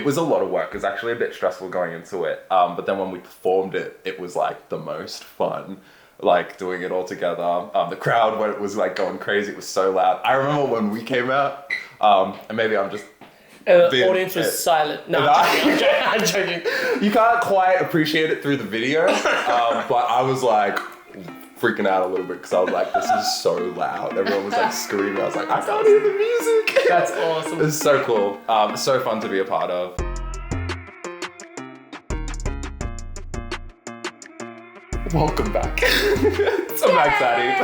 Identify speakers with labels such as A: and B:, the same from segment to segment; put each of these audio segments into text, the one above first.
A: it was a lot of work. It was actually a bit stressful going into it. But then when we performed it, it was like the most fun. Like doing it all together. The crowd when it was like going crazy, it was so loud. I remember when we came out, and maybe I'm just
B: the audience was silent. No, I'm joking.
A: You can't quite appreciate it through the video, but I was like freaking out a little bit because I was like, this is so loud. Everyone was like screaming. I was like, I can't hear the music.
B: That's awesome.
A: It's so cool. It's so fun to be a part of. Welcome back to MackZaddy.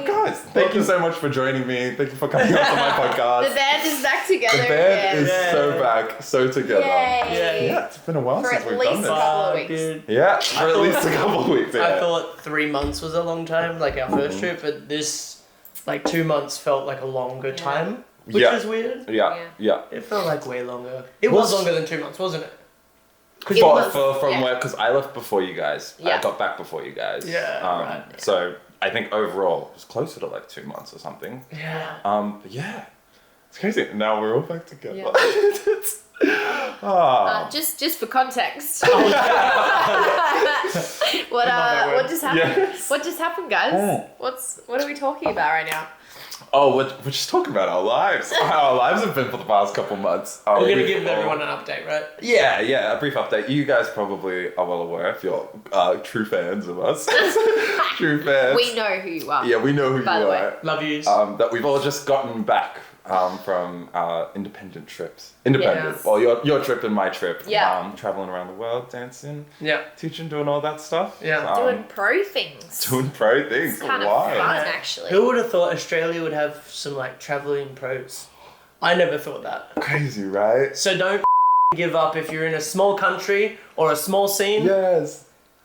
A: Guys, thank you so much for joining me. Thank you for coming onto my podcast.
C: The band is back together.
A: The band is so back, so together.
C: Yay.
A: Yeah, it's been a while
C: For
A: since
C: at
A: we've
C: least
A: done
C: a
A: this.
C: couple of weeks.
B: Dude.
A: Yeah, for at least a couple of weeks. Yeah.
B: I thought 3 months was a long time, like our first trip, but this, like 2 months felt like a longer time, which was weird.
A: Yeah.
B: It felt like way longer. It was longer than 2 months, wasn't it?
A: From where? Because I left before you guys.
C: Yeah.
A: I got back before you guys.
B: Yeah, right.
A: So I think overall it was closer to like 2 months or something.
B: Yeah.
A: But yeah, it's crazy. Now we're all back together.
C: Yeah. Just for context. What just happened?
A: Yes.
C: What just happened, guys? What are we talking about right now?
A: Oh, we're just talking about our lives. How our lives have been for the past couple months.
B: We're going to give everyone an update, right?
A: Yeah, a brief update. You guys probably are well aware if you're true fans of us. True fans.
C: We know who you are.
A: Yeah, we know who
C: By
A: you
C: the way.
A: are.
B: Love yous.
A: That we've all just gotten back from our independent trips. Independent.
C: Yes.
A: Well, your trip and my trip.
C: Yeah.
A: Traveling around the world, dancing,
B: Yeah.
A: teaching, doing all that stuff.
B: Yeah.
C: Doing pro things.
A: Doing pro things.
C: It's kind of
A: Why?
C: fun, actually.
B: Who would have thought Australia would have some like traveling pros? I never thought that.
A: Crazy, right?
B: So don't give up if you're in a small country or a small scene.
A: Yes.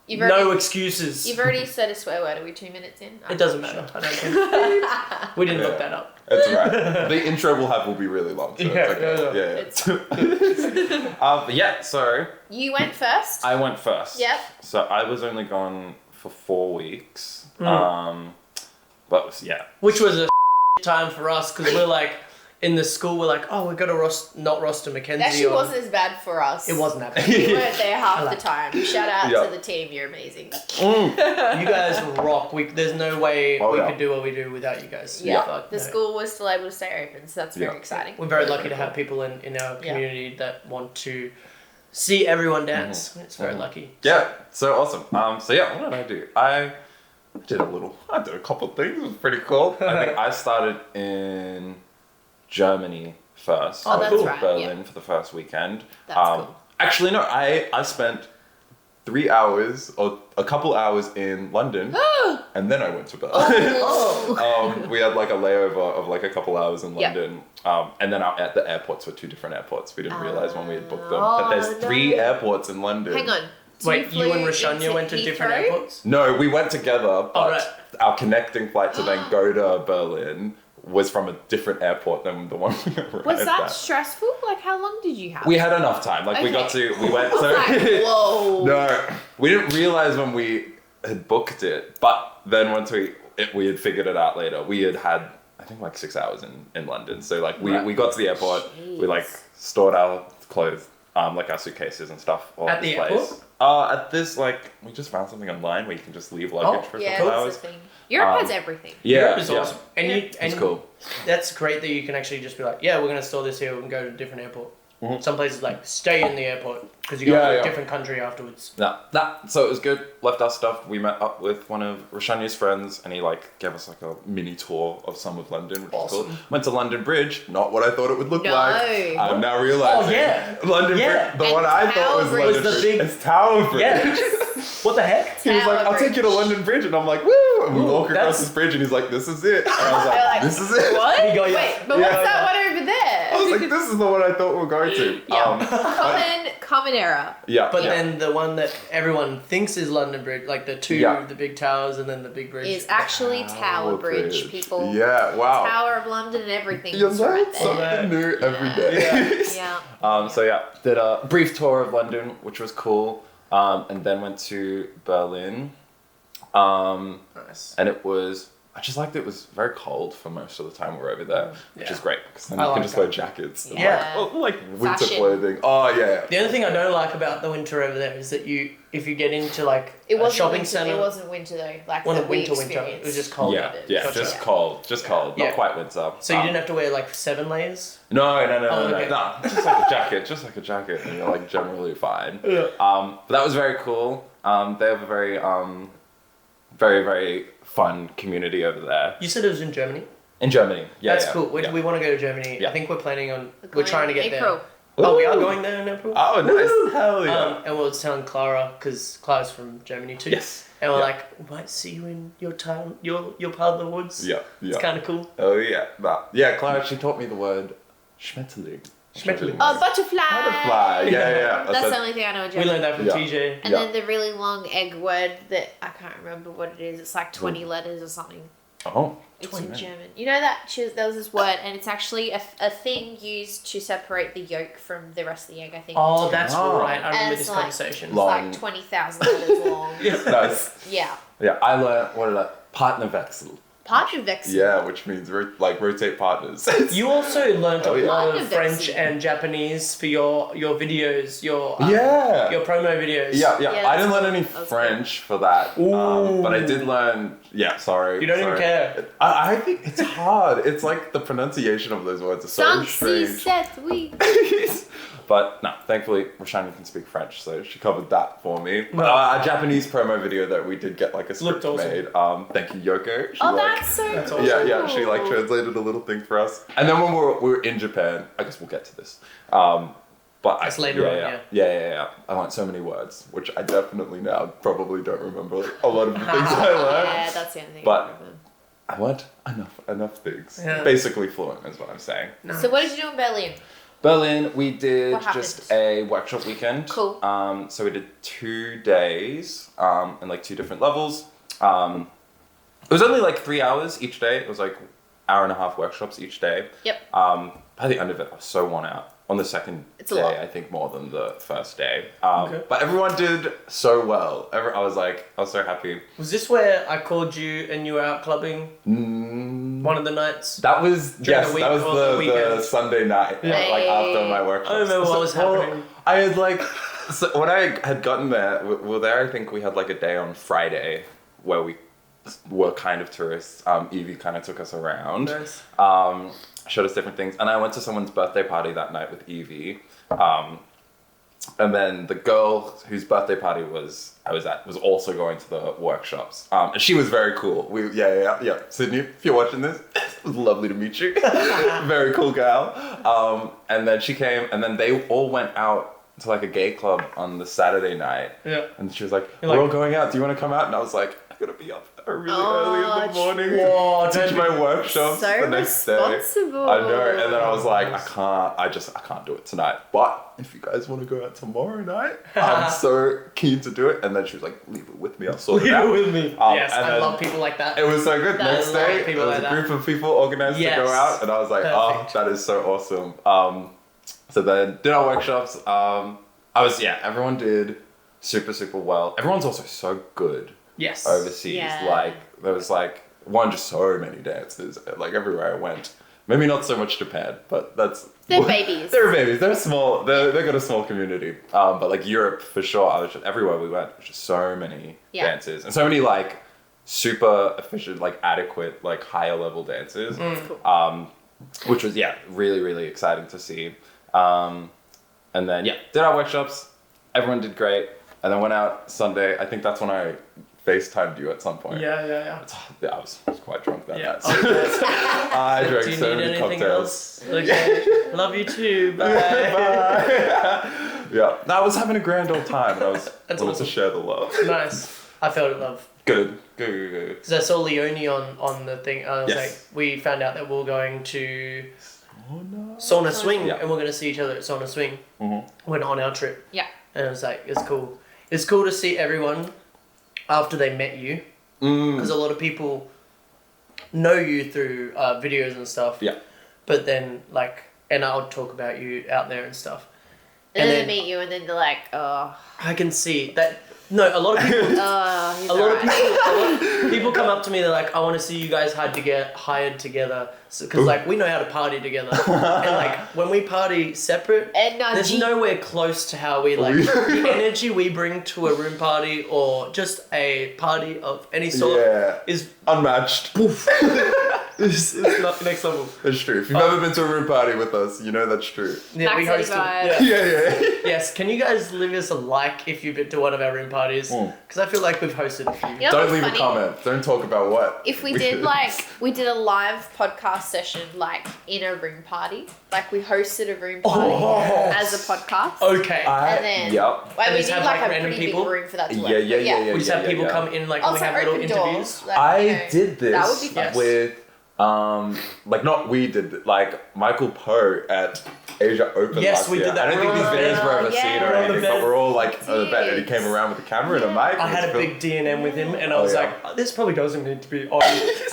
B: No excuses.
C: You've already said a swear word. Are we 2 minutes in?
B: It doesn't matter. I don't care. We didn't look that up.
A: That's right. The intro will be really long. So it's okay. But yeah, so
C: You went first.
A: I went first.
C: Yep.
A: So I was only gone for 4 weeks. But yeah.
B: Which was a time for us because we're like, in the school, we're like, oh, we're going to not roster Mackenzie.
C: It actually wasn't as bad for us.
B: It wasn't that bad.
C: We weren't there half the time. Shout out to the team. You're amazing.
B: You guys rock. There's no way we
A: yeah.
B: could do what we do without you guys.
C: Yeah.
B: Fuck,
C: The
B: no.
C: school was still able to stay open, so that's very exciting.
B: We're very lucky to have people in our community that want to see everyone dance. It's very lucky.
A: Yeah, so awesome. So yeah, what did I do? I did a couple of things. It was pretty cool. I think I started in Germany first.
C: Oh,
A: I
C: that's
A: went to
C: right,
A: Berlin for the first weekend.
C: That's cool.
A: Actually, no, I spent 3 hours or a couple hours in London, and then I went to Berlin. We had like a layover of like a couple hours in London, and then at the airports were 2 different airports. We didn't realize when we had booked them that there's 3 airports in London.
C: Hang on.
B: Wait, you and Rashanya went to different airports?
A: No, we went together, but
B: right.
A: our connecting flight to then go to Berlin was from a different airport than the one we arrived
C: Was that
A: at.
C: stressful? Like, how long did you have?
A: We had enough time. Like, we went so...
C: Whoa.
A: No, we didn't realize when we had booked it, but then once we had figured it out later, we had I think like 6 hours in London. So like we got to the airport, we like stored our clothes, like our suitcases and stuff all
B: At
A: this
B: the
A: place.
B: airport?
A: At this we just found something online where you can just leave luggage for a
C: Yeah,
A: couple
C: that's
A: hours.
C: the thing. Europe has everything.
B: Europe is awesome. And
A: It's cool.
B: That's great that you can actually just be like, yeah, we're going to store this here and go to a different airport. Some places like stay in the airport because you go to a different country afterwards.
A: So it was good. Left our stuff. We met up with one of Rashanya's friends, and he like gave us like a mini tour of some of London, which was cool. Went to London Bridge. Not what I thought it would look like. I'm now realizing.
B: Oh yeah,
A: London Bridge. The one I thought was
C: Tower
A: London
B: Bridge.
A: Bridge. It's Tower Bridge.
B: yeah. What the heck?
A: He was like,
C: Tower
A: I'll take you to
C: Bridge.
A: London Bridge, and I'm like, woo! And we walk across
B: that's-
A: this bridge, and he's like, this is it. And I was
C: They're
A: like,
C: like,
A: this is it.
C: What?
B: You go, yeah.
C: Wait, but what's that one over there?
A: I was like, this is the one I thought we were going to.
C: Common error.
B: But then the one that everyone thinks is London Bridge, like the the big towers and then the big bridge.
C: Is actually Tower Bridge, people.
A: Yeah, wow.
C: Tower of London and everything.
A: You
C: is
A: learn
C: right there.
A: something new every day.
C: Yeah.
A: So yeah, did a brief tour of London, which was cool, and then went to Berlin.
B: Nice.
A: And it was, I I just liked it was very cold for most of the time we were over there, which is great because then
B: I
A: you can
B: like
A: just
B: that.
A: wear jackets and
C: Yeah.
A: like winter
C: Fashion.
A: clothing. Oh yeah.
B: The only thing I don't like about the winter over there is that if you get into like
C: It
B: a
C: wasn't
B: shopping
C: winter,
B: centre.
C: It wasn't winter though. Like
B: Well,
C: that
B: not
C: we
B: winter. It was
C: experienced.
B: just cold.
A: Yeah,
C: Gotcha.
A: just
C: Yeah.
A: cold, not
B: Yeah.
A: quite winter.
B: So you didn't have to wear like 7 layers?
A: No,
B: okay.
A: no, just like a jacket, and you're like generally fine.
B: Yeah.
A: But that was very cool. They have a very, very, very fun community over there.
B: You said it was in Germany?
A: In Germany, yeah.
B: That's
A: yeah,
B: cool.
A: yeah.
B: We want to go to Germany.
A: Yeah.
B: I think we're planning on...
C: We're
B: We're trying to get
C: April.
B: there. Oh, we are
A: Ooh.
B: going there in April?
A: Oh, nice. Hell yeah.
B: And we were telling Clara, because Clara's from Germany too.
A: Yes.
B: And we're
A: Yeah.
B: like, we might see you in your town, your part of the woods.
A: Yeah, yeah.
B: It's kind of cool.
A: Oh, yeah. Nah. Yeah, Clara, she taught me the word Schmetterling.
B: Schmetterling.
C: Oh, butterfly.
A: Butterfly. Yeah.
C: That's the only thing I know in
B: We
C: German.
B: learned that from
A: Yeah.
B: TJ.
C: And
A: Yeah.
C: then the really long egg word that I can't remember what it is. It's like 20 letters or something.
A: Oh.
C: It's in German. You know that there was this word, and it's actually a thing used to separate the yolk from the rest of the egg. I think.
B: Oh, that's
A: Oh.
B: right. I remember
C: And
B: this
C: it's like-
B: conversation.
C: It's
A: Long.
C: like 20,000 letters long.
A: Nice.
C: Yeah.
A: Yeah, I learned, what did I? Partnerwechsel.
C: Partnerwechsel.
A: Yeah, which means rotate partners.
B: You also learned
A: Oh,
B: a
A: yeah.
B: lot of
C: Partnerwechsel.
B: French and Japanese for your videos, your promo videos.
A: Yeah.
C: Yeah,
A: I didn't
C: that's
A: learn any
C: cool. That's
A: French for that.
B: Ooh.
A: But I did learn. Yeah, sorry.
B: You don't even
A: sorry.
B: care.
A: I think it's hard. It's like the pronunciation of those words is so
C: 5, 6,
A: strange.
C: 7, 8.
A: But no, thankfully, Roshani can speak French, so she covered that for me.
B: Right.
A: A Japanese promo video that we did get like a script
B: Looked awesome.
A: made. Thank you, Yoko. She,
C: Oh,
A: like,
C: that's so
B: That's
C: cool.
B: awesome.
A: yeah, she like translated a little thing for us. And then when we were in Japan, I guess we'll get to this. But
B: That's later on,
A: yeah. I learned so many words, which I definitely now probably don't remember a lot of the things I learned.
C: Yeah, that's the only thing.
A: But-
C: I remember.
A: I learned enough things.
B: Yeah.
A: Basically fluent is what I'm saying.
B: Nice.
C: So what did you do in Berlin?
A: Berlin, we did
C: What happened?
A: just a workshop weekend.
C: Cool.
A: So we did 2 days and like 2 different levels. It was only like 3 hours each day. It was like hour and a half workshops each day.
C: Yep.
A: By the end of it, I was so worn out. On the second
C: It's a
A: day,
C: lot.
A: I think more than the first day.
B: Okay.
A: But everyone did so well. I was so happy.
B: Was this where I called you and you were out clubbing one of the nights?
A: That was
B: During the week
A: that was
B: or the
A: the
B: weekend?
A: Sunday night,
B: Yeah.
A: like after my workshop.
B: I don't remember what was happening.
A: I had like, so when I had gotten there, I think we had like a day on Friday where we were kind of tourists. Evie kind of took us around,
B: Nice.
A: showed us different things, and I went to someone's birthday party that night with Evie. And then the girl whose birthday party I was at was also going to the workshops. And she was very cool. Yeah. Sydney, if you're watching this, it was lovely to meet you. Very cool gal. And then she came, and then they all went out to like a gay club on the Saturday night.
B: Yeah.
A: And she was like,
B: You're
A: we're
B: like-
A: all going out. Do you want to come out? And I was like, I gotta be up really early in the morning
B: Whoa,
A: to teach
B: don't
A: my workshops
C: So
A: the next day.
C: responsible.
A: I know, and then I was like, I can't do it tonight. But if you guys want to go out tomorrow night, I'm so keen to do it. And then she was like, leave it with me, I'll sort it
B: Leave
A: out.
B: it with me. Yes,
A: and
B: I
A: then
B: love people like that.
A: It was so good.
C: That
A: Next
C: is
A: day,
C: like
B: people
A: there was
B: like
A: a
B: that.
A: group of people organized to
B: Yes.
A: go out, and I was like,
B: Perfect.
A: that is so awesome. So then did our workshops. Everyone did super, super well. Everyone's also so good
B: Yes.
A: overseas.
C: Yeah.
A: Like there was like just so many dances. Like everywhere I went. Maybe not so much Japan, but
C: They're babies.
A: They're babies. They're small. They got a small community. But like Europe for sure. Everywhere we went, there's just so many dances and so many like super efficient, like adequate, like higher level dances.
C: Cool.
A: Which was really, really exciting to see. And then did our workshops. Everyone did great. And then went out Sunday. I think that's when I FaceTimed you at some point.
B: Yeah.
A: I was quite drunk that
B: Yeah.
A: night.
B: Okay.
A: I drank
B: Do you
A: so
B: need
A: many
B: anything
A: cocktails.
B: else? Okay. Love you too. Bye.
A: Yeah, no, I was having a grand old time, and I was
B: That's
A: wanted
B: awesome.
A: to share the love.
B: Nice. I felt it, love.
A: Good.
B: Because I saw Leonie on the thing. I was
A: Yes.
B: like, we found out that we we're going to Sauna Swing,
A: Yeah.
B: and we're going to see each other at Sauna Swing.
A: Mm-hmm.
B: When on our trip.
C: Yeah.
B: And it was like, it's cool. It's cool to see everyone after they met you. Because a lot of people know you through videos and stuff.
A: Yeah.
B: But then, like, and I'll talk about you out there and stuff.
C: And then they meet you, and then they're like, oh.
B: I can see that. No, a lot of people. People come up to me. They're like, "I want to see you guys hired together," because like we know how to party together, and like when we party separate, there's nowhere close to how we like the energy we bring to a room party or just a party of any sort is
A: unmatched.
B: It's not next level.
A: That's true. If you've ever been to a room party with us, you know that's true.
B: Yeah, we hosted.
A: Yeah.
B: Yes, can you guys leave us a like if you've been to one of our room parties? Because I feel like we've hosted a few.
C: You know
A: Don't leave a comment. Don't talk about what.
C: If we did we did a live podcast session like in a room party. Like we hosted a room party as a podcast.
B: Okay.
C: And then we need like a pretty
B: people?
C: big room for that to work.
B: We just have people come in like we have little interviews.
C: Like,
A: I did this
C: that would be fun.
A: with like Michael Poe at Asia Open last
B: we
A: year.
B: did that.
A: I don't think these videos were ever seen or anything, but we're all like on the bed and he came around with a camera and a mic.
B: I had a big D&M with him and I was like, this probably doesn't need to be on.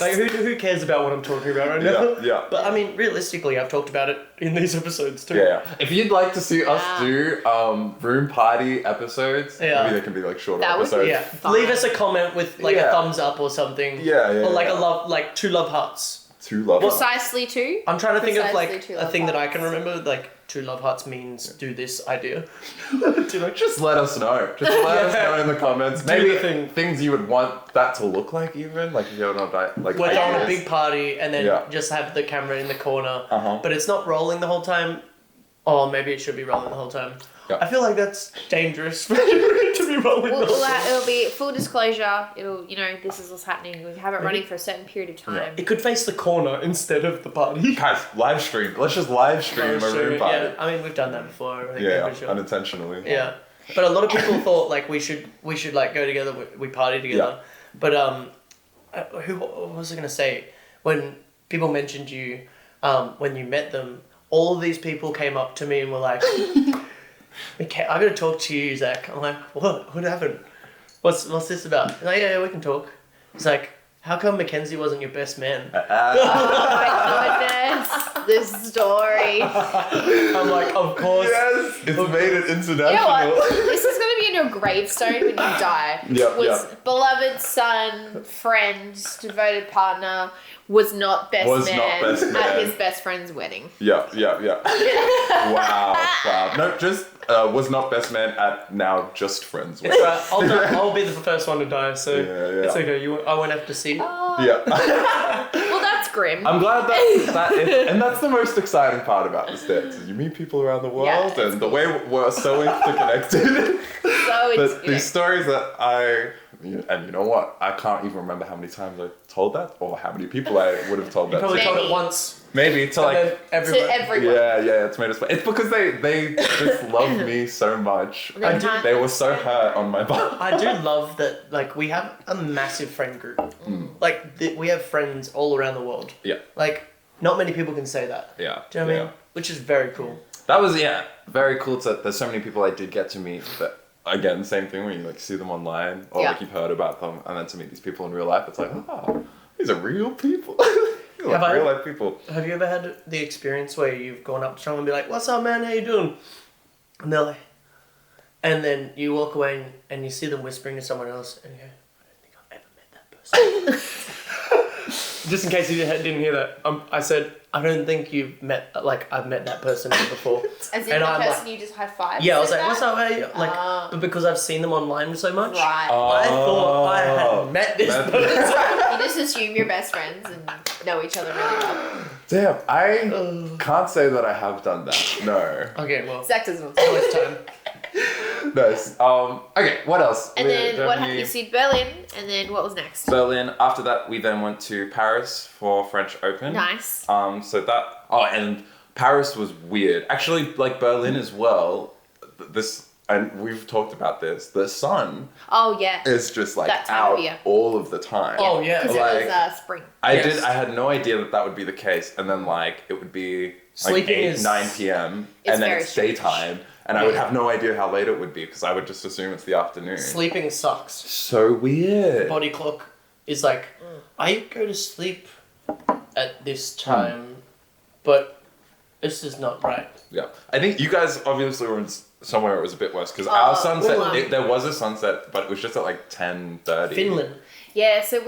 B: Like who cares about what I'm talking about right now?
A: Yeah.
B: But I mean, realistically, I've talked about it in these episodes too.
A: Yeah. If you'd like to see us do room party episodes, maybe they can be like shorter episodes.
B: Leave us a comment with like a thumbs up or something. Or like like 2 love hearts.
A: 2 love hearts.
C: Precisely 2.
B: I'm trying to think of like a thing that I can remember. Like 2 love hearts means do this idea.
A: Just let us know. Just let us know in the comments. Maybe things you would want that to look like even. Like if you're not like
B: we're throwing a big party and then just have the camera in the corner. But it's not rolling the whole time. Or maybe it should be rolling the whole time. I feel like that's dangerous for it to be rolling.
C: It'll be full disclosure. It'll, this is what's happening. We have it running for a certain period of time.
B: It could face the corner instead of the party.
A: Guys, live stream. Let's just live stream a room party.
B: Yeah, I mean we've done that before. I think
A: unintentionally.
B: Yeah, but a lot of people thought like we should like go together. We party together. But what was I gonna say? When people mentioned you, when you met them, all of these people came up to me and were like. Okay, I'm gonna talk to you, Zach. I'm like, what? What happened? What's this about? He's like, yeah, we can talk. He's like, how come Mackenzie wasn't your best man?
C: Oh my goodness, this story.
B: I'm like, of course.
A: Yes, it's made it international.
C: You know what? This is gonna be in your gravestone when you die. Beloved son, friend, devoted partner. Was not best man at his best friend's wedding.
A: Yeah. Wow. No, just was not best man at now just friends wedding.
B: It's right. I'll be the first one to die, so it's okay. I won't have to see it.
C: Well, that's grim.
A: I'm glad that is, and that's the most exciting part about the States. Is you meet people around the world, and the way we're so interconnected. These stories that and you know what? I can't even remember how many times I told that or how many people I would have told that.
B: You probably told it once.
A: Maybe to like
C: everyone.
A: Yeah, it's made us. It's because they just love me so much. They were so hurt on my butt.
B: I do love that. Like we have a massive friend group. Like we have friends all around the world.
A: Yeah.
B: Like not many people can say that.
A: Yeah.
B: Do you know what I mean? Which is very cool.
A: That was very cool. There's so many people I did get to meet that. Again, same thing when you like see them online or like you've heard about them, and then to meet these people in real life, it's like, these are real people. Real life people.
B: Have you ever had the experience where you've gone up to someone and be like, "What's up, man? How you doing?" And they're like, and then you walk away and you see them whispering to someone else, and you go, "I don't think I've ever met that person." Just in case you didn't hear that, I said, I don't think you've met, I've met that person before.
C: As in the person you just high-fived?
B: Yeah, I was like, what's up, hey? But because I've seen them online so much,
C: right.
B: I thought I had met this person.
C: You just assume you're best friends and know each other really well.
A: Damn, I can't say that I have done that. No.
B: Okay, well.
C: Zach doesn't.
B: It's time.
A: Nice. Okay, what else?
C: And then what happened? You see Berlin, and then what was next?
A: Berlin. After that, we then went to Paris for French Open.
C: Nice.
A: So that. And Paris was weird. Actually, like Berlin as well. And we've talked about this. The sun.
C: Oh yeah.
A: Is just like out all of the time.
B: Oh yeah.
C: Because it was spring.
A: I had no idea that would be the case, and then like it would be like 9 p.m. and then it's daytime. And I would have no idea how late it would be because I would just assume it's the afternoon.
B: Sleeping sucks.
A: So weird.
B: Body clock is like, I go to sleep at this time, but this is not right.
A: Yeah. I think you guys obviously were in somewhere it was a bit worse because our sunset,
C: Finland.
A: there was a sunset, but it was just at like 10:30.
B: Finland.
C: Yeah, so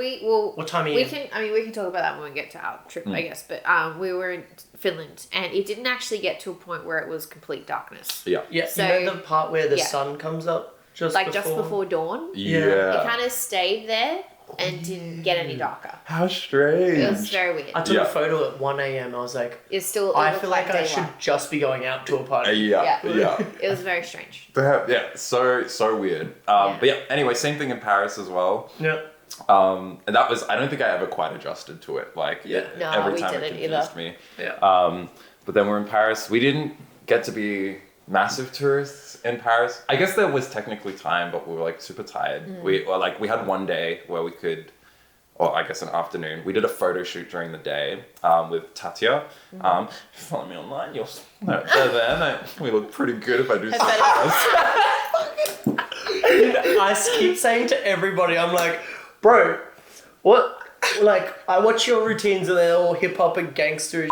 C: what
B: time are you
C: we
B: in?
C: we can talk about that when we get to our trip, I guess. But we were in Finland, and it didn't actually get to a point where it was complete darkness.
A: Yeah.
B: Yeah.
C: So-
B: you know the part where the sun comes up just
C: before dawn.
A: Yeah.
C: It kind of stayed there and didn't get any darker.
A: How strange.
C: It was very weird.
B: I took a photo at 1 a.m. I was like, I feel like I should just be going out to a party.
A: Yeah.
C: It was very strange.
A: So weird. But yeah, anyway, same thing in Paris as well.
B: Yeah.
A: And that was, I don't think I ever quite adjusted to it. Like,
C: No,
A: every
C: we
A: time it
C: didn't
A: confused
C: either.
A: me.
B: Yeah.
A: But then we're in Paris. We didn't get to be massive tourists in Paris. I guess there was technically time, but we were like super tired. We had one day where we could, or I guess an afternoon. We did a photo shoot during the day with Tatya. If you follow me online, they're there. We look pretty good if I do something else.
B: I keep saying to everybody, I'm like, bro, what? Like, I watch your routines and they're all hip hop and gangster and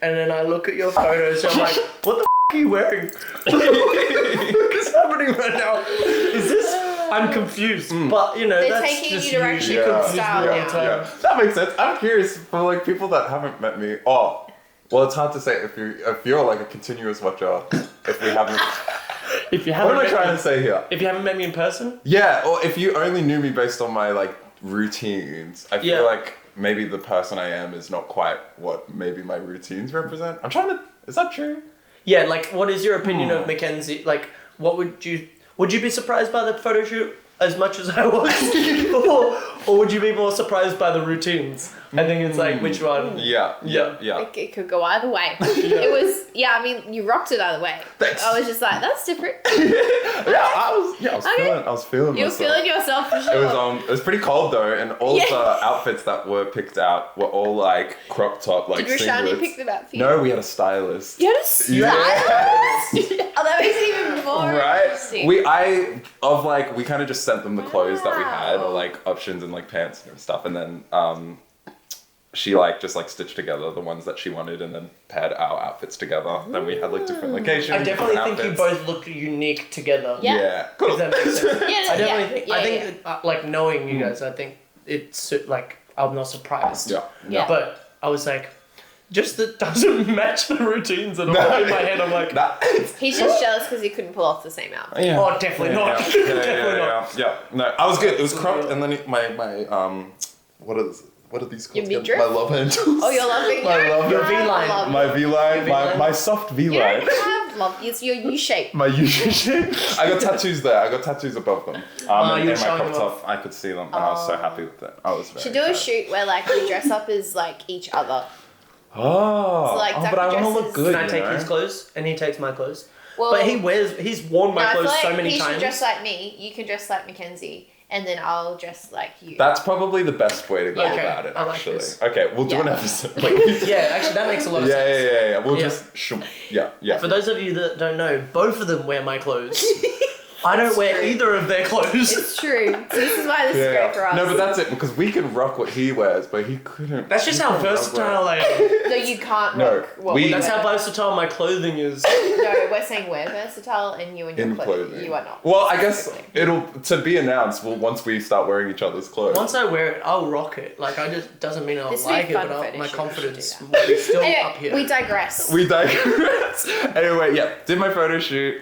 B: and then I look at your photos and I'm like, what the are you wearing? What is happening right now? Is this? I'm confused, but you know,
C: They're
B: that's
C: taking
B: just
C: you direction
B: you.
C: from
B: Confused
C: style
B: me all
C: now.
B: the time.
A: Yeah, that makes sense. I'm curious for like people that haven't met me. Oh, well, it's hard to say if you're like a continuous watcher. If we haven't.
B: If you
A: What
B: haven't
A: am I
B: met
A: trying
B: me,
A: to say here?
B: if you haven't met me in person,
A: Yeah, or if you only knew me based on my like routines, I feel like maybe the person I am is not quite what maybe my routines represent. I'm trying to. Is that true?
B: yeah, like, what is your opinion of Mackenzie? Like, what would you be surprised by the photo shoot as much as I was, or would you be more surprised by the routines? I think it's like which one.
A: Yeah.
C: It could go either way. It was, I mean, you rocked it either way.
A: Thanks.
C: I was just like, that's different.
A: I was feeling
C: You were
A: myself.
C: feeling yourself for sure.
A: It was pretty cold though, and all the outfits that were picked out were all like crop top, like
C: Did Roshani
A: singlets.
C: pick them out for you?
A: No, we had a stylist.
C: You had a stylist? Oh, that makes it even more interesting.
A: We kind of just sent them the clothes that we had, or like options and like pants and stuff, and then she like just like stitched together the ones that she wanted, and then paired our outfits together. Then we had like different locations.
B: I definitely
A: different
B: think you
A: outfits.
B: both look unique together.
C: Yeah.
A: Cool.
B: If that makes sense. I definitely think.
C: Yeah,
B: I think that, like knowing you guys, I think it's like I'm not surprised.
C: Yeah.
B: But I was like, just that doesn't match the routines at all. In my head, I'm like,
C: He's just jealous because he couldn't pull off the same outfit.
A: Yeah.
B: oh, definitely not. Definitely not.
A: Yeah. No, I was good. It was cropped, and then my what are these called?
C: Your
A: again?
C: midriff?
A: My love handles.
C: Oh, you're loving
B: Your V-line.
A: My V-line,
B: V-line.
A: my soft
C: You
A: V-line.
C: don't have love. It's your U shape.
A: My usual shape. I got tattoos there. I got tattoos above them.
B: you
A: And
B: were
A: in my
B: showing
A: crop
B: them
A: top, I could see them, and I was so happy with it. I was very
C: Should do a
A: excited.
C: shoot where like we dress up as like each other.
A: Oh,
C: So, like,
A: but I want to look
C: dresses-
A: good.
B: Can I take
A: you know?
B: his clothes and he takes my clothes?
C: Well,
B: But he's worn my
C: I feel
B: clothes
C: like
B: so many
C: he
B: times.
C: should dress like me. You can dress like Mackenzie, and then I'll dress like you.
A: That's probably the best way to go
C: Yeah.
B: Okay,
A: about it,
B: I like
A: actually.
B: this.
A: Okay, we'll do
C: Yeah.
A: an episode.
B: Yeah, actually, that makes a lot of
A: Yeah.
B: sense.
A: We'll
B: Yeah.
A: just
B: For those of you that don't know, both of them wear my clothes. I don't wear either of their clothes.
C: It's true. So this is why this is great for us.
A: No, but that's it, because we can rock what he wears, but he couldn't.
B: That's just how
A: he couldn't rock
B: versatile I am.
C: No, you can't
A: No,
C: rock what
A: we-
C: we
B: That's
C: wear.
B: how versatile my clothing is.
C: No, we're saying we're versatile, and you and your
A: In
C: clothing.
A: clothing.
C: You are not.
A: Well, I guess
C: Specifically.
A: it'll to be announced. Well, once we start wearing each other's clothes.
B: Once I wear it, I'll rock it. Like, I just doesn't mean I'll
C: This would be
B: like it,
C: fun
B: but
C: photo
B: my
C: shoot, we
B: confidence
C: should do
B: will be still up
C: Anyway,
B: here.
C: we digress.
A: We digress. Anyway, yeah, did my photo shoot.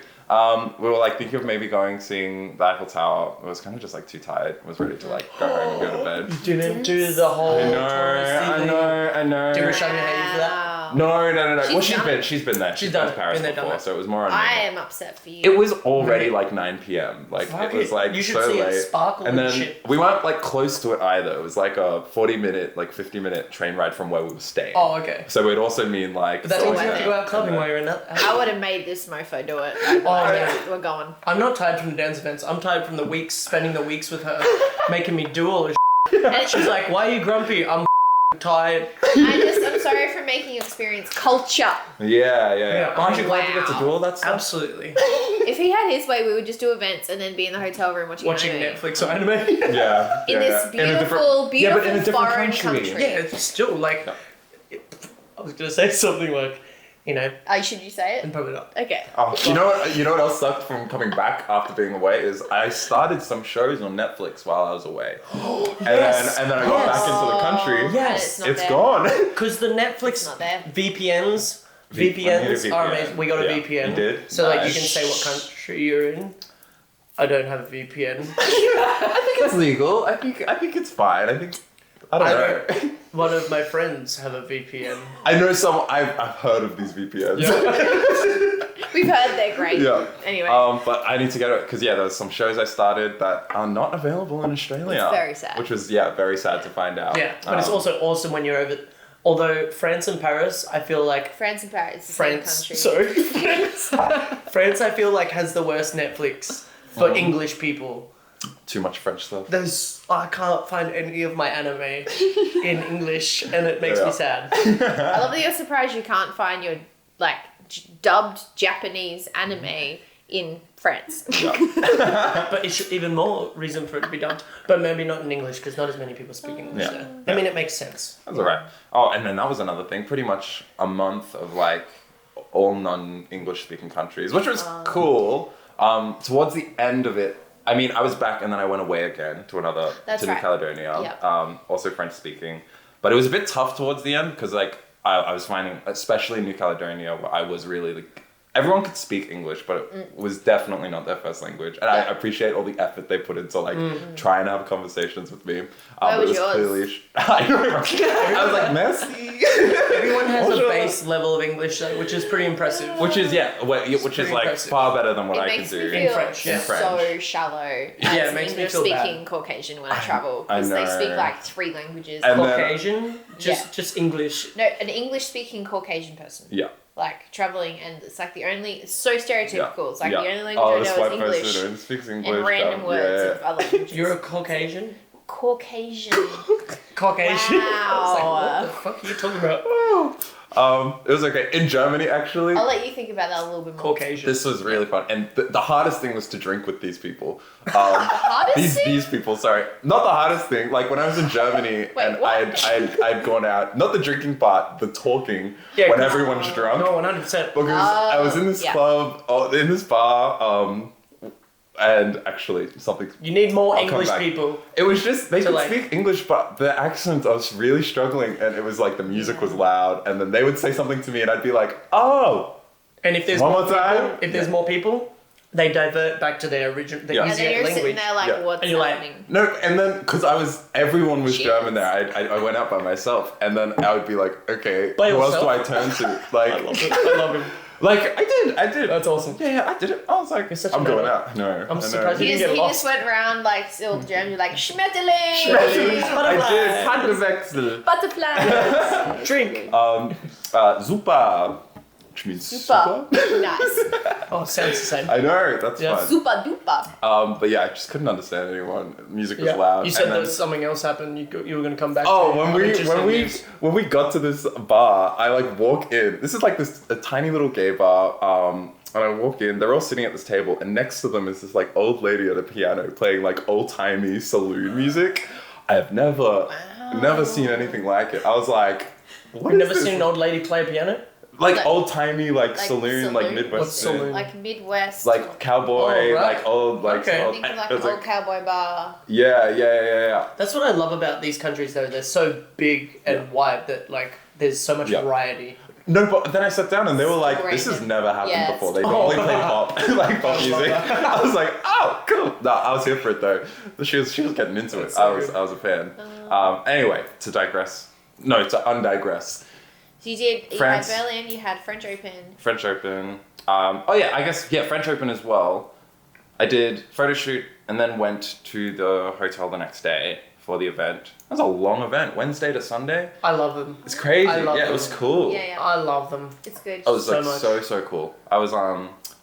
A: We were like thinking of maybe seeing the Eiffel Tower. I was kind of just like too tired. I was ready to like go home and go to bed.
B: Didn't do the whole
A: I know.
B: Did Roshani hate you for that?
A: No.
C: She's done it.
A: She's been there. She's
B: done
A: been to
B: it.
A: Paris
B: Been there, done
A: before,
B: that.
A: so it was more on
C: I
A: me.
C: am upset for you.
A: It was already
B: Right.
A: like 9 p.m. Like
B: Fuck
A: it was
B: it.
A: like
B: You should
A: so
B: see it
A: late.
B: sparkle
A: and
B: and
A: then
B: shit.
A: we weren't like close to it either. It was like a 40-minute, like 50-minute train ride from where we were staying.
B: Oh, okay.
A: So it'd also mean like.
B: But that means you have to go out clubbing
A: and
B: while you're in that.
C: I would have made this mofo do it. We're going.
B: I'm not tired from the dance events. I'm tired from the weeks, spending the weeks with her, making me do all this shit.
C: And
B: She's like, why are you grumpy? I'm tired.
C: I'm sorry for making you experience culture.
A: Yeah. Aren't you glad you get to
C: Wow.
A: do all that stuff?
B: Absolutely.
C: If he had his way, we would just do events and then be in the hotel room watching anime.
B: Netflix or anime.
A: Yeah.
C: In this beautiful,
A: yeah, but in a different
C: foreign country.
B: Yeah, it's still like. I was gonna say something like,
C: Should you say it?
B: Probably not.
C: Okay.
A: Oh, you know what else sucked from coming back after being away is I started some shows on Netflix while I was away. And then I got back into the country.
B: Yes.
A: It's gone.
B: Because the Netflix
C: not there.
B: VPNs are amazing. We got a VPN.
A: You did?
B: So like you can say what country you're in. I don't have a VPN.
A: I think it's legal. I think it's fine. I don't know.
B: One of my friends have a VPN.
A: I know some. I've heard of these VPNs.
B: Yeah.
C: We've heard they're great.
A: Yeah.
C: Anyway.
A: But I need to get it because there's some shows I started that are not available in Australia.
C: It's very sad.
A: Which was very sad to find out.
B: Yeah, but it's also awesome when you're over. Although France and Paris, I feel like
C: France and Paris, the same country.
B: Sorry, France. I feel like has the worst Netflix for English people.
A: Too much French stuff.
B: I can't find any of my anime in English, and it makes me sad.
C: I love that you're surprised you can't find your dubbed Japanese anime in France.
B: But it's even more reason for it to be dubbed, but maybe not in English because not as many people speak English.
A: Yeah.
B: So. I mean, it makes sense.
A: That's alright. Oh, and then that was another thing. Pretty much a month of all non-English speaking countries, which was cool. Towards the end of it, I mean, I was back and then I went away again to New Caledonia.
C: Yep.
A: Also French speaking, but it was a bit tough towards the end because I was finding, especially in New Caledonia, where I was really everyone could speak English, but it was definitely not their first language. And I appreciate all the effort they put into try and have conversations with me.
C: Where was
A: it was
C: yours?
A: clearly I know. I was like, merci.
B: Everyone has a base level of English, though, which is pretty impressive.
A: Which is
B: impressive.
A: far better than what I could
C: makes
A: do.
C: me feel
B: In French, yeah.
C: so shallow as
B: it makes me feel
C: English-speaking
B: bad.
C: Caucasian when I travel.
A: I
C: Because they
A: know.
C: speak 3 languages.
A: And then-
B: Caucasian, just English.
C: No, an English-speaking Caucasian person.
A: Yeah.
C: Traveling, and it's it's so stereotypical. It's the only language
A: Oh,
C: I
A: this
C: know
A: white
C: is English.
A: person who speaks English.
C: And random words of other languages.
B: You're a Caucasian?
C: Caucasian.
B: Caucasian?
C: Wow.
B: I was like, what the fuck are you talking about?
A: It was okay. In Germany, actually,
C: I'll let you think about that a little bit more.
B: Caucasian.
A: this was really fun. And the hardest thing was to drink with these people.
C: Hardest thing?
A: These people, sorry. Not the hardest thing. When I was in Germany and
C: what?
A: I'd gone out, not the drinking part, the talking,
B: Yeah,
A: when
B: 'cause-
A: everyone's drunk.
B: No, 100%.
A: Because I was in this
C: yeah.
A: club, in this bar, and actually something.
B: You need more
A: I'll come
B: English
A: back.
B: people.
A: It was just they could
B: like-
A: speak English, but the accent I was really struggling, and it was the music was loud, and then they would say something to me, and I'd be like, "Oh."
B: And if there's
A: One
B: more
A: more time?
B: people, if there's more people, they divert back to their original, the
A: Yeah.
C: And then
B: easier
C: you're
B: language.
C: sitting there
A: Yeah.
C: what's
B: And you're like,
C: happening?
A: No, and then because everyone was
C: Cheers.
A: German there, I went out by myself, and then I would be like, okay,
B: By
A: who else
B: yourself?
A: do I turn to?
B: I love it. I love him.
A: I did.
B: That's awesome.
A: Yeah, I did it. I was like,
B: You're such a
A: I'm going
B: man.
A: out. No,
B: I'm
A: I know.
B: surprised
C: He
B: you
C: just,
B: didn't get lost.
C: went around still German, Schmetterling!
A: I did. Handwechsel.
C: Butterflies!
B: Drink.
A: Super. Which means
C: Super. Nice.
B: Oh, sounds the same.
A: I know, that's
B: Yeah.
A: fun.
C: Super duper.
A: But yeah, I just couldn't understand anyone. Music was
B: Yeah.
A: loud.
B: You said
A: and
B: there
A: then-
B: was something else happened. You were going to come back.
A: Oh,
B: to
A: when we got to this bar, I walk in. This is a tiny little gay bar. And I walk in. They're all sitting at this table, and next to them is this old lady at a piano playing old timey saloon music. I have never seen anything like it. I was like, what
B: You've
A: is
B: never
A: this?
B: seen an old lady play piano?
A: Old timey saloon,
C: saloon?
A: Midwestern.
B: What's saloon?
C: Midwest.
A: Cowboy,
B: Oh, right.
A: old
B: Okay.
C: Think of
A: I
C: an
A: was
C: old cowboy bar.
A: yeah.
B: That's what I love about these countries, though. They're so big and wide that there's so much
A: Yeah.
B: variety.
A: No, but then I sat down and they were like,
C: Great.
A: "This has never happened
C: Yeah,
A: before."
C: it's
A: They normally play pop, pop music. I was like, "Oh, cool." No, I was here for it though. She was getting into it.
B: That's so
A: I was a fan. Anyway, to undigress.
C: So you did.
A: France.
C: You had Berlin. You had French Open.
A: French Open. French Open as well. I did photo shoot and then went to the hotel the next day for the event. That was a long event, Wednesday to Sunday.
B: I love them.
A: It's crazy.
B: I love
A: it was
B: them.
A: cool.
C: Yeah.
B: I love them.
C: It's good.
A: It was
B: So much.
A: so cool. I was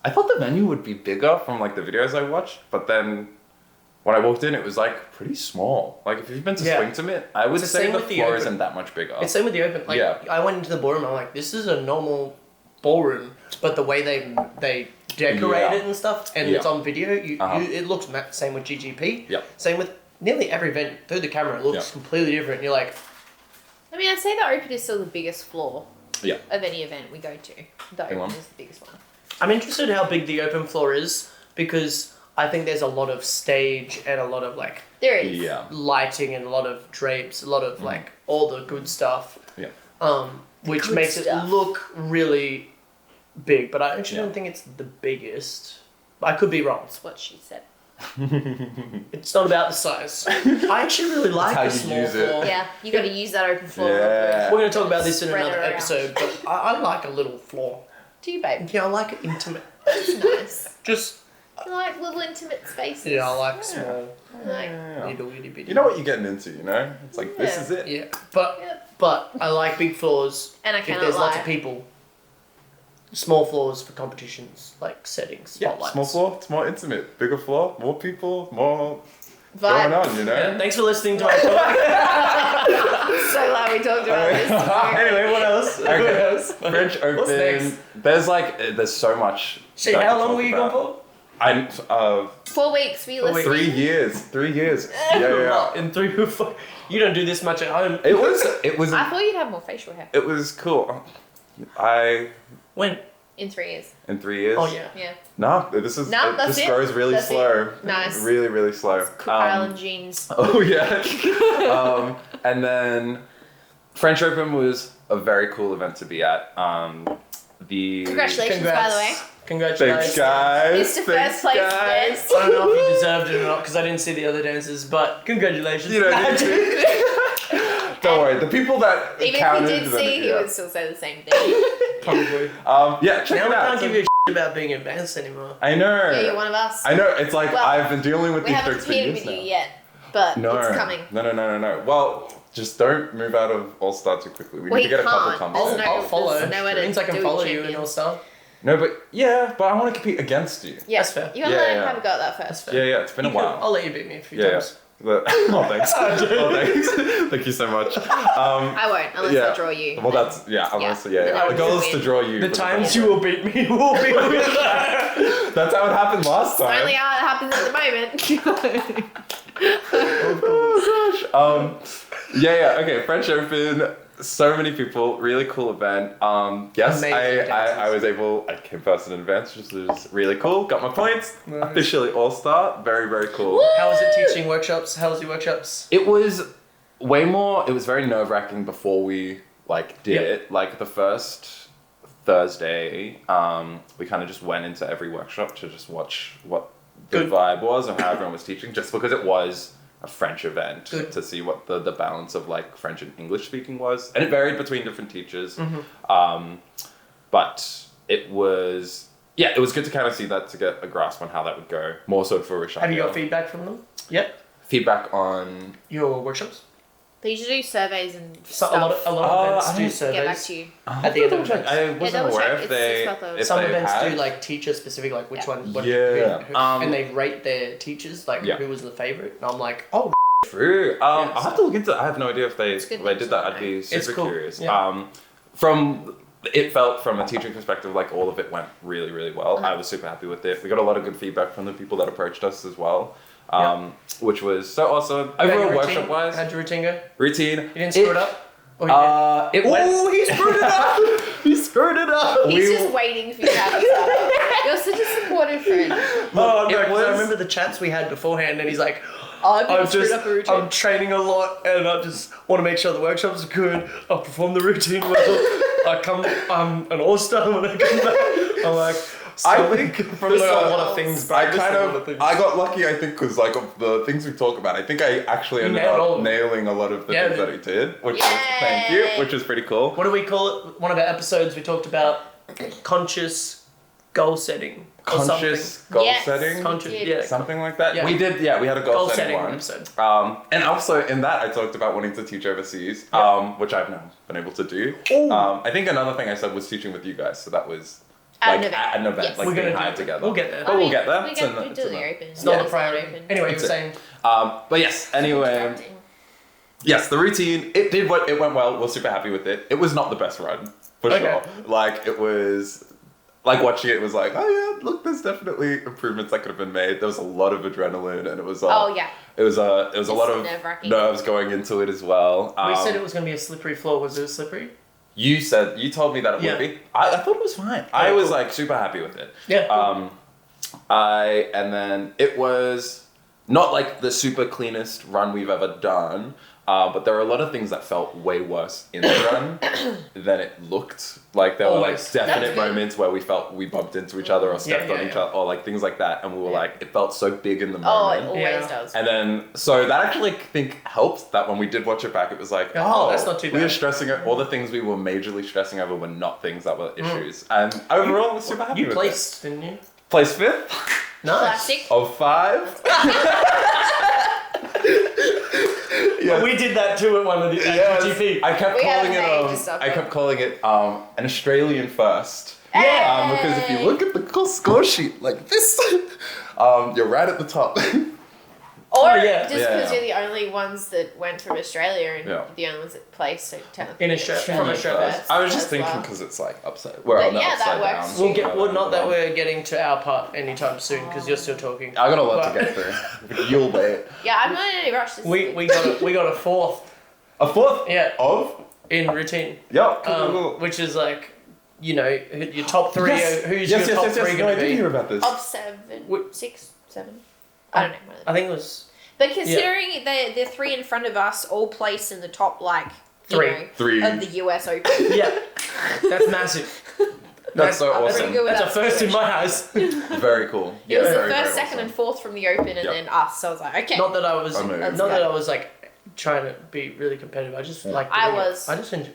A: I thought the venue would be bigger from the videos I watched, but then when I walked in, it was pretty small. If you've been to
B: Yeah.
A: Swing to It, I would
B: It's the
A: say
B: same
A: the
B: with the
A: floor
B: Open.
A: isn't that much bigger.
B: It's same with the Open.
A: Yeah.
B: I went into the ballroom. I'm like, this is a normal ballroom, but the way they decorate
A: Yeah.
B: it and stuff, and
A: Yeah.
B: it's on video.
A: Uh-huh.
B: It looks same with GGP.
A: Yeah.
B: Same with nearly every event through the camera. It looks
A: Yeah.
B: completely different. You're like,
C: I'd say the Open is still the biggest floor. of any event we go to. The open is the biggest one.
B: I'm interested how big the open floor is because I think there's a lot of stage and a lot of like
C: there is
B: lighting and a lot of drapes, a lot of like all the good stuff.
A: Yeah.
B: Which
C: Good
B: makes
C: stuff.
B: it look really big, but I actually don't think it's the biggest. I could be wrong.
C: That's what she said.
B: It's not about the size. I actually really like the small floor.
C: Yeah, you got to use that open floor.
A: Yeah.
B: We're going to talk about this in
C: Spread it
B: another
C: around.
B: episode, but I like a little floor.
C: Do you, babe?
B: Yeah, I like it intimate.
C: It's nice.
B: Just,
C: You like little intimate spaces.
B: yeah, I like small,
C: Like,
B: little itty bitty.
A: You know what you're getting into, you know? It's like, this is it.
B: Yeah, but I like big floors
C: and I
B: if
C: cannot
B: there's
C: lie.
B: lots of people. Small floors for competitions, like settings,
A: Yeah,
B: spotlights.
A: small floor, it's more intimate. Bigger floor, more people, more
C: Vibe.
A: going on, you know?
B: Yeah, thanks for listening to our talk.
C: So glad we talked about this.
B: Anyway, what else?
A: Okay.
B: What else?
A: French
B: What's next?
A: Open. There's so much.
B: Shit,
A: that
B: how
A: to
B: long
A: talk
B: were you gone
A: about.
B: for?
A: I'm
C: 4 weeks, we listened.
A: 3 years. 3 years. Yeah.
B: In 3 or 4. You don't do this much at home.
A: It was
C: I thought you'd have more facial hair.
A: it was cool.
B: When?
C: In 3 years.
A: In 3 years.
B: Oh yeah.
C: Yeah.
A: No, this is
C: No,
A: it
C: that's
A: just
C: it.
A: grows really
C: That's
A: slow.
C: Nice.
A: Really, really slow.
C: Cook Island jeans.
A: Oh yeah. And then French Open was a very cool event to be at.
C: Congratulations, by the way.
B: Congratulations.
A: Thanks, guys.
C: Mr.
A: Thanks,
C: First Place
A: guys.
C: Best.
B: I don't know if you deserved it or not because I didn't see the other dances, but congratulations.
A: You don't need to. Don't worry. The people that
C: Even if
A: counted.
C: he did
A: then-
C: see, he
A: yeah.
C: would still say the same thing.
B: Probably.
A: Yeah, check
B: Now
A: it
B: we
A: out.
B: can't give you a shit about being advanced anymore.
A: I know.
C: Yeah, you're one of us.
A: I know. It's like
C: Well,
A: I've been dealing with
C: We
A: these
C: haven't
A: jokes for
C: competed
A: years
C: with
A: now.
C: you yet, but
A: No.
C: it's coming.
A: No. Well, just don't move out of All Star too quickly. We
C: Well,
A: need to
C: you
A: get a couple
C: can't.
A: comes.
C: There's
A: in.
C: no-
B: I'll follow.
C: there's nowhere to
B: It means I can
C: do
B: follow you
C: champions.
B: and all stuff.
A: No, but I want to compete against you.
C: Yeah,
B: That's fair.
C: You gotta
A: Yeah,
C: let him
A: yeah.
C: have a go at that first.
B: That's fair.
A: Yeah, it's been a
B: You can-
A: while.
B: I'll let you beat me a few
A: Yeah.
B: times.
A: Oh, thanks. Oh, thanks. Thank you so much.
C: I won't, unless I draw you.
A: Well, that's unless
C: Then I
A: The
C: would
A: goal is
C: win.
A: to draw you.
B: The
A: but
B: times
A: goal-
B: you will beat me will be with that.
A: That's how it happened last time.
C: Only how it happens at the moment.
A: Oh gosh. Okay. French Open. So many people. Really cool event. Yes,
B: Amazing
A: I was able. I came first in advance, which was really cool. Got my points.
B: Nice.
A: Officially All Star. Very, very cool.
B: How was it teaching workshops? How was your workshops?
A: It was way more. It was very nerve wracking before we did
B: Yep.
A: it. Like the first Thursday, we kind of just went into every workshop to just watch what the
B: Good.
A: vibe was and how everyone was teaching, just because it was a French event.
B: Good.
A: To see what the balance of French and English speaking was, and it varied between different teachers.
B: Mm-hmm.
A: But it was it was good to kind of see that, to get a grasp on how that would go. More so for Rashad.
B: Have you got feedback from them? Yep.
A: Feedback on?
B: Your workshops?
C: They usually do surveys and
B: So
C: stuff.
B: a lot of events
A: I
B: do
A: didn't
B: surveys.
C: Get back to you.
B: At the end of events.
A: I wasn't
C: double
A: aware
C: check.
A: if they.
C: It's about the-
A: if
B: Some
A: they
B: events
A: had.
B: do teacher specific, like which
C: Yeah.
B: one. What,
A: Yeah.
B: who,
A: Um,
B: and they rate their teachers, like
A: Yeah.
B: who was the favorite. And I'm like, oh,
A: True. I'll
B: so-
A: have to look into. I have no idea if they
C: good
A: did that.
C: to
A: I'd be
C: know.
A: super
B: It's cool.
A: curious.
B: Yeah.
A: It felt from a teaching perspective like all of it went really, really well. I was super happy with it. We got a lot of good feedback from the people that approached us as well, which was so awesome. Overall, workshop wise,
B: how'd your routine go?
A: routine.
B: You didn't screw it up. Or you did?
A: It went.
B: He screwed it up.
A: He screwed it up.
C: He's just waiting for you to have a start. You're such a supportive friend.
B: Oh,
A: It
B: no, 'cause
A: was-
B: I remember the chats we had beforehand, and he's like,
C: I'm screwed up a routine.
B: I'm training a lot, and I just want to make sure the workshops are good. I perform the routine well. I'm an all-star when I come back. I'm like,
A: I think from
B: there's
A: the,
B: a lot of things, but
A: I
B: there's
A: kind
B: a lot
A: of
B: things.
A: I got lucky. I think because of the things we talk about, I think I actually ended
B: nailed all
A: up
B: of them.
A: nailing a lot of the
B: Yeah,
A: things
B: dude.
A: that he did, which was thank you, which is pretty cool.
B: What do we call it? One of our episodes we talked about conscious goal setting. Or
A: Conscious goal
C: Yes.
A: setting,
B: Conscious,
C: Yeah.
B: yeah.
A: something like that.
B: Yeah.
A: We did, we had a goal,
B: Goal
A: setting,
B: setting
A: one.
B: episode.
A: And also in that I talked about wanting to teach overseas, which I've now been able to do.
B: Ooh.
A: I think another thing I said was teaching with you guys, so that was
C: At
A: like
C: an event.
A: at an event,
C: Yes.
A: like
B: We're
A: being
B: gonna
A: hired
B: do it.
A: together.
B: We'll get there.
A: But we'll get there.
C: We
A: It's
C: get
A: an-
C: we
A: it's
C: do
A: an-
C: the open.
B: It's not
C: Yeah,
B: a priority.
C: open.
B: Anyway, you were
A: That's it.
B: saying.
A: But yes, anyway, yes, the routine, it went well. We're super happy with it. It was not the best run, for
B: Okay.
A: sure. Like, it was, like, watching it was like, oh yeah, look, there's definitely improvements that could have been made. There was a lot of adrenaline, and it was,
C: Oh yeah.
A: it was a lot of
C: nerve-wracking.
A: nerves going into it as well.
B: We said it was going to be a slippery floor. Was it slippery?
A: you told me that it would be. I thought it was fine. I was like super happy with it.
B: Yeah.
A: And then it was not like the super cleanest run we've ever done. But there were a lot of things that felt way worse in the run than it looked. Like there were like definite moments where we felt we bumped into each other or stepped on each other or like things like that, and we were like, it felt so big in the moment.
C: Oh, it always does.
A: And then so that actually I think helped that when we did watch it back, it was like,
B: that's not too bad.
A: We were stressing it. All the things we were majorly stressing over were not things that were issues. And overall, I was super happy with it.
B: You placed, didn't you?
A: Placed 5th.
B: Nice.
C: Classic.
A: Of 5.
B: Yes. We did that too at one of the GP.
A: I kept calling it an Australian first.
C: Hey!
A: Because if you look at the score sheet like this, you're right at the top.
C: Or just because you're the only ones that went from Australia and the only ones that placed, so technically
B: in from Australia.
A: I was just thinking because it's like upside. We're on the upside
C: that works
A: down.
B: Not that we're getting to our part anytime soon because you're still talking.
A: I got a lot to get through. You'll wait.
C: Yeah, I'm not in any rush.
B: We got a 4th.
A: A 4th?
B: Yeah.
A: Of?
B: In routine.
A: Yep.
B: Which is like, your top 3. Who's your top 3
A: going to be? I did hear about this.
C: Of 7, 6, 7. I don't know.
B: I think it was.
C: But considering the 3 in front of us all placed in the top, like,
A: 3
C: of the US Open.
B: Yeah. That's massive.
A: That's so awesome.
B: That's a first in my house.
A: Very cool.
C: It was the first, second, and 4th from the Open, and then us. So I was like, okay.
B: Not that I was like trying to be really competitive. I just like.
C: I was.
B: I just enjoy.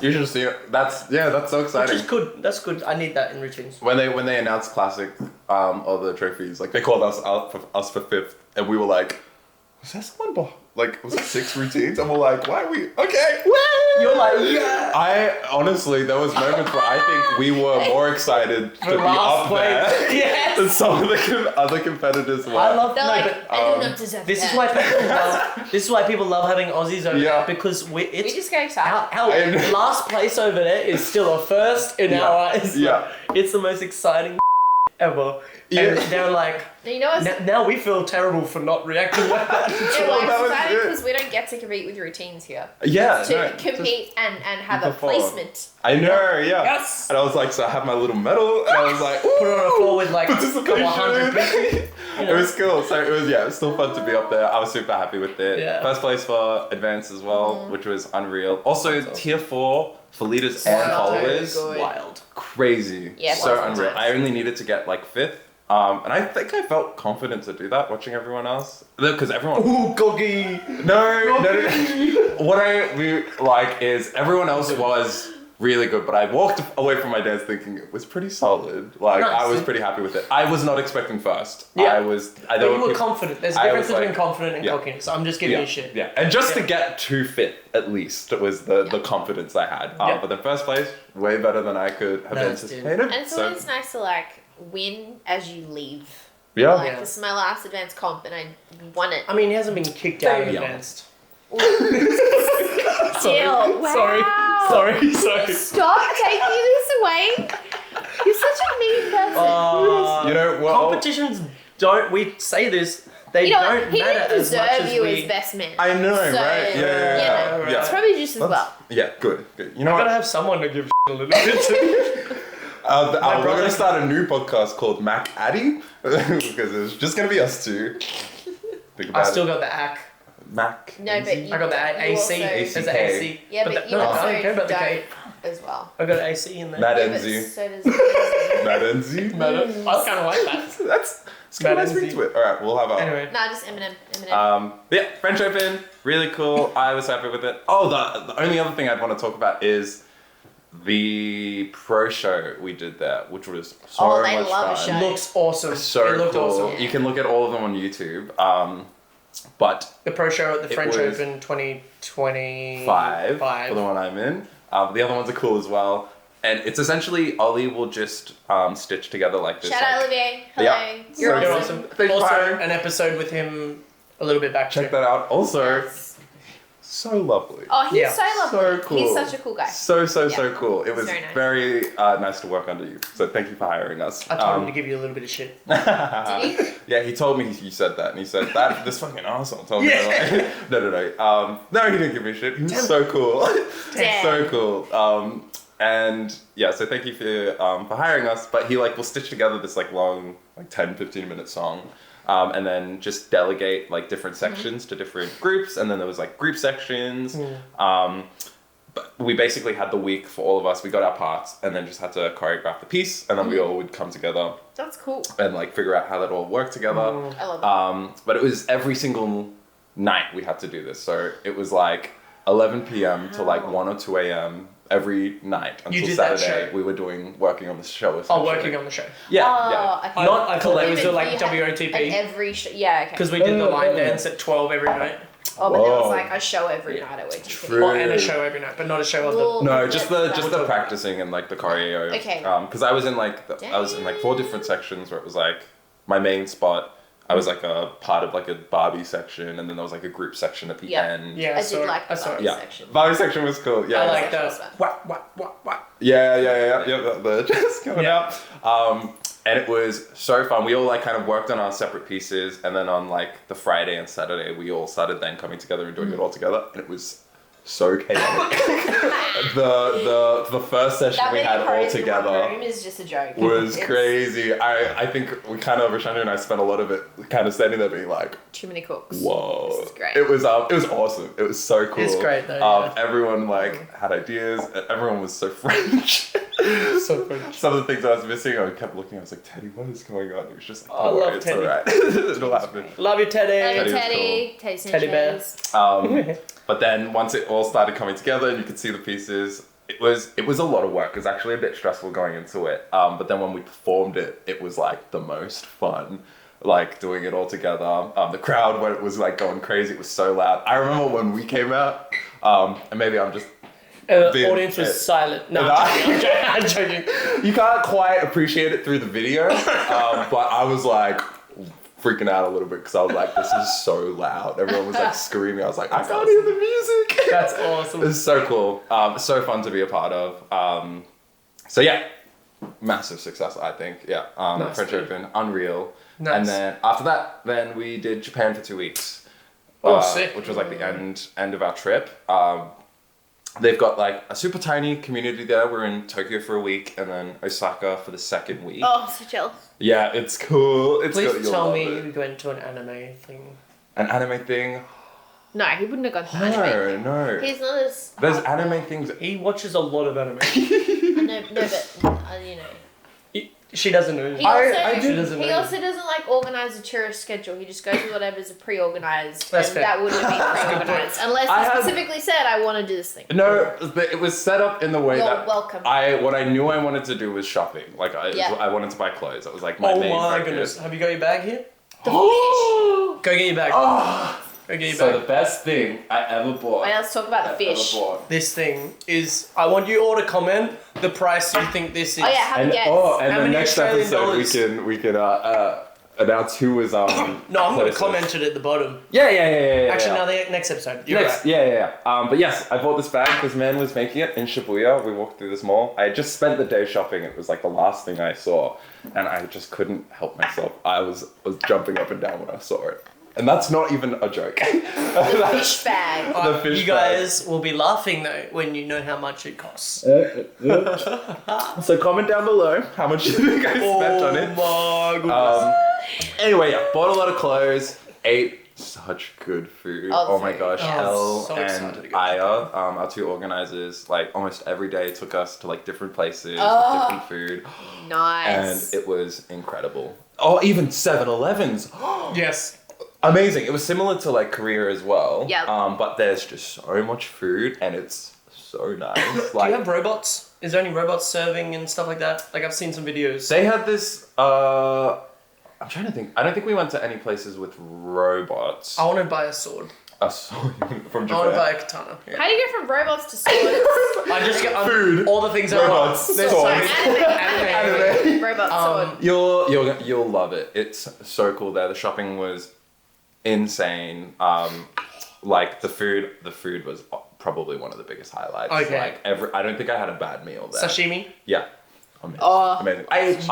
A: You should see it. That's so exciting.
B: Which is good. That's good. I need that in routines.
A: When they announced Classic, all the trophies, like they called us out for 5th, and we were like, was there someone was it 6 routines? And we're like, why are we okay? Woo!
B: You're like, yeah.
A: I honestly, there was moments where I think we were more excited to be up there than some of the other competitors were.
B: I love.
C: I do not deserve
B: this
C: that.
B: Is why people love having Aussies over there because we
C: just get excited.
B: Our last place over there is still a first in our eyes.
A: Yeah.
B: It's the most exciting ever.
A: Yeah.
B: And they're like, now we feel terrible for not reacting like that.
C: Yeah, well, it's exciting because we don't get to compete with routines here.
A: Yeah.
C: To compete and have a placement.
A: I know, yeah.
B: Yes.
A: And I was like, so I have my little medal, and I was like,
B: put it on the floor with like a couple hundred people.
A: It was cool. So it was still fun to be up there. I was super happy with it.
B: Yeah.
A: First place for advanced as well, which was unreal. Also, tier 4 for leaders and followers.
B: Wild.
A: Crazy.
C: Yeah,
A: so unreal. Nice. I only needed to get like 5th. And I think I felt confident to do that watching everyone else. Because everyone...
B: Ooh, Goggy!
A: No. What I like is everyone else was really good, but I walked away from my dance thinking it was pretty solid. Like, nice. I was pretty happy with it. I was not expecting first.
B: Yeah.
A: But
B: you were confident. There's a difference between confident and cockiness. So I'm just giving you shit.
A: Yeah. And just to get to 5th, at least, was the confidence I had. But the first place, way better than I could have anticipated.
C: And it's always nice to, like, win as you leave.
A: Yeah.
C: Like, this is my last advanced comp and I won it.
B: I mean, he hasn't been kicked out of advanced.
C: Still, wow.
B: Sorry.
C: Stop taking this away. You're such a mean person.
B: Competitions we say this, they don't
C: he
B: matter
C: didn't
B: as much as
C: deserve you as best man.
A: I know, right? Yeah.
C: It's probably just as well.
A: Yeah, good. You know
B: what? I gotta have someone to give a little bit to.
A: We're going to start a new podcast called MackZaddy because it's just going to be us two.
B: I still got the AC.
A: Mack.
C: No, but
B: I got the AC. There's the AC.
C: Yeah, but you also I don't care about the K as well.
B: I got AC in there.
A: MackZaddy.
C: So does
A: MackZaddy.
B: I kind of like that.
A: That's got a nice ring to it. All right, we'll have our...
B: Anyway.
C: No, just Eminem.
A: Yeah, French Open, really cool. I was happy with it. Oh, the only other thing I'd want to talk about is the pro show we did there, which was so much fun.
B: It looks awesome.
A: So
B: it looked
A: cool.
B: Awesome.
A: Yeah. You can look at all of them on YouTube. But
B: the pro show at the French Open 2025
A: for the one I'm in. The other ones are cool as well. And it's essentially Ollie will just stitch together like this.
C: Shout out Olivier. Hello.
A: Yeah.
C: You're awesome.
B: Also, an episode with him a little bit back.
A: Check that out. Also, so lovely.
C: Oh, he's so lovely.
A: So cool.
C: He's such a cool guy.
A: So cool. It was
C: very
A: very nice to work under you. So thank you for hiring us.
B: I told him to give you a little bit of shit.
C: Did he?
A: Yeah, he told me you said that, and he said that this fucking asshole told me. No. No, he didn't give me shit. He was so cool. So cool. And yeah, so thank you for hiring us. But he will stitch together this long 10-15 minute song. And then just delegate different sections to different groups, and then there was group sections. But we basically had the week for all of us. We got our parts, and then just had to choreograph the piece, and then we all would come together.
C: That's cool.
A: And figure out how that all worked together.
C: I love that.
A: But it was every single night we had to do this. So it was 11 p.m. to 1 or 2 a.m. every night until Saturday. We were working on the show.
B: Oh, working on the show.
A: Yeah.
C: Okay.
B: Not, I thought it was WOTP.
C: Every show. Yeah, okay.
B: Because we did the line dance at 12 every night.
C: Oh, but there was a show every night at WOTP.
A: True.
B: Oh, and a show every night, but not a show of the...
A: No, just the practicing and the choreo.
C: Okay.
A: Because I was in I was in 4 different sections where it was my main spot. I was a part of a Barbie section, and then there was a group section at the end.
B: Yeah,
C: I did like the Barbie section.
A: Barbie section was cool. Yeah,
B: I like that. What?
A: Yeah. The just coming out. And it was so fun. We all kind of worked on our separate pieces, and then on the Friday and Saturday, we all started then coming together and doing it all together, and it was so chaotic. the first session we had all together
C: room is just a joke.
A: Was crazy. I think we Rashanda and I spent a lot of it kind of standing there being
C: too many cooks.
A: Whoa.
C: This is great.
A: It was awesome. It was so cool.
B: It's great though.
A: Everyone had ideas. Everyone was so French.
B: So French.
A: Some of the things I was missing, I kept looking. I was like, Teddy, what is going on? It was just
B: I love Teddy.
A: All right. It'll happen.
B: Love you, Teddy.
C: Love you, Teddy.
A: Cool.
C: Teddy
B: bear.
A: But then once it all started coming together and you could see the pieces, it was a lot of work. It was actually a bit stressful going into it. But then when we performed it, it was the most fun. Doing it all together. The crowd was going crazy. It was so loud. I remember when we came out, and maybe I'm just...
B: The audience was silent. No, I'm joking.
A: You can't quite appreciate it through the video, but I was freaking out a little bit because I was this is so loud. Everyone was screaming. I was I can't hear the music.
B: That's awesome.
A: It's so cool. So fun to be a part of. So yeah, massive success, I think. Yeah,
B: Nice,
A: French Open, unreal.
B: Nice.
A: And then after that, then we did Japan for 2 weeks.
B: Sick.
A: Which was the end of our trip. They've got a super tiny community there. We're in Tokyo for a week, and then Osaka for the second week.
C: Oh, so chill.
A: Yeah, it's cool.
B: Please tell me you went to an anime thing.
A: An anime thing?
C: No, he wouldn't have gone to anime.
A: No.
C: He's not as...
A: There's anime things.
B: He watches a lot of anime.
C: No, but,
B: She doesn't know.
C: He also
B: doesn't
C: organise a tourist schedule. He just goes with whatever's pre-organised.
B: That's
C: and
B: fair.
C: that wouldn't be pre-organised. Unless he specifically said, I want to do this thing.
A: No, but it was set up in the way that...
C: welcome.
A: What I knew I wanted to do was shopping. I wanted to buy clothes. That was my main focus.
B: Goodness. Have you got your bag here?
C: The
B: Go get your bag. Go get your bag.
A: So the best thing I ever bought...
C: Wait, let's talk about the fish.
B: This thing is... I want you all to comment the price you think this is.
C: Oh yeah, have a guess.
A: And
B: How
A: the
B: many
A: next
B: Australian
A: episode we can announce who was
B: No, I'm going to comment it at the bottom.
A: Yeah.
B: Actually, no, the next episode. You're right.
A: Yeah. But yes, I bought this bag. This man was making it in Shibuya. We walked through this mall. I had just spent the day shopping. It was the last thing I saw, and I just couldn't help myself. I was jumping up and down when I saw it. And that's not even a joke.
C: The fish bag.
A: The fish
B: you guys will be laughing though when you know how much it costs.
A: So comment down below how much you think I spent on it.
B: Oh my goodness.
A: Anyway, yeah, bought a lot of clothes, ate such good food. Oh my gosh, Hel
B: so
A: and Aya, our 2 organizers, almost every day took us to different places, different food.
C: Nice.
A: And it was incredible. Oh, even 7-Elevens.
B: Yes.
A: Amazing. It was similar to Korea as well.
C: Yeah.
A: But there's just so much food and it's so nice.
B: Do you have robots? Is there any robots serving and stuff like that? I've seen some videos.
A: They had this. I'm trying to think. I don't think we went to any places with robots.
B: I want to buy a sword.
A: A sword from Japan.
B: I want to buy a katana. Yeah.
C: How do you go from robots to swords?
B: I just get
A: food.
B: All the things
A: Robots,
B: I want.
A: swords.
C: Anime. Robot sword.
A: You'll love it. It's so cool there. The shopping was insane. like the food was probably one of the biggest highlights.
B: Okay.
A: Like I don't think I had a bad meal there.
B: Sashimi?
A: Yeah. Amazing.
C: Oh.
A: Amazing. I ate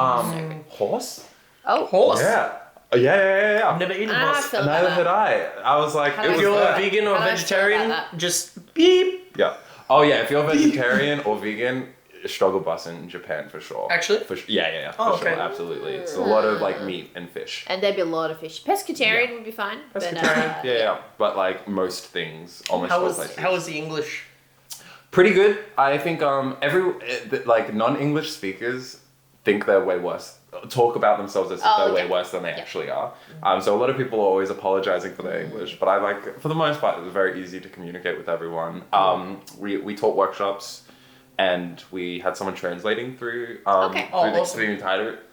A: horse.
C: Oh.
B: Horse?
A: Yeah. Yeah.
B: I've never eaten
C: I
B: horse.
C: feel
A: Neither
C: about
A: had
C: that.
A: I. I was like,
C: How
A: it
C: do
A: was
B: If you're
A: there.
B: vegan or
C: How do I feel
B: vegetarian,
C: about that?
B: just beep.
A: Yeah. Oh yeah, if you're vegetarian or vegan, struggle bus in Japan for sure.
B: Actually?
A: Yeah.
B: Oh,
A: For sure,
B: okay.
A: absolutely. It's a lot of like meat and fish.
C: And there'd be a lot of fish. Pescatarian would be fine.
A: Pescatarian, yeah. But like most things, almost all places.
B: How was the English?
A: Pretty good. I think like non-English speakers think they're way worse. Talk about themselves as if they're way worse than they actually are. So a lot of people are always apologizing for their English, but for the most part, it was very easy to communicate with everyone. We taught workshops, and we had someone translating through
B: awesome.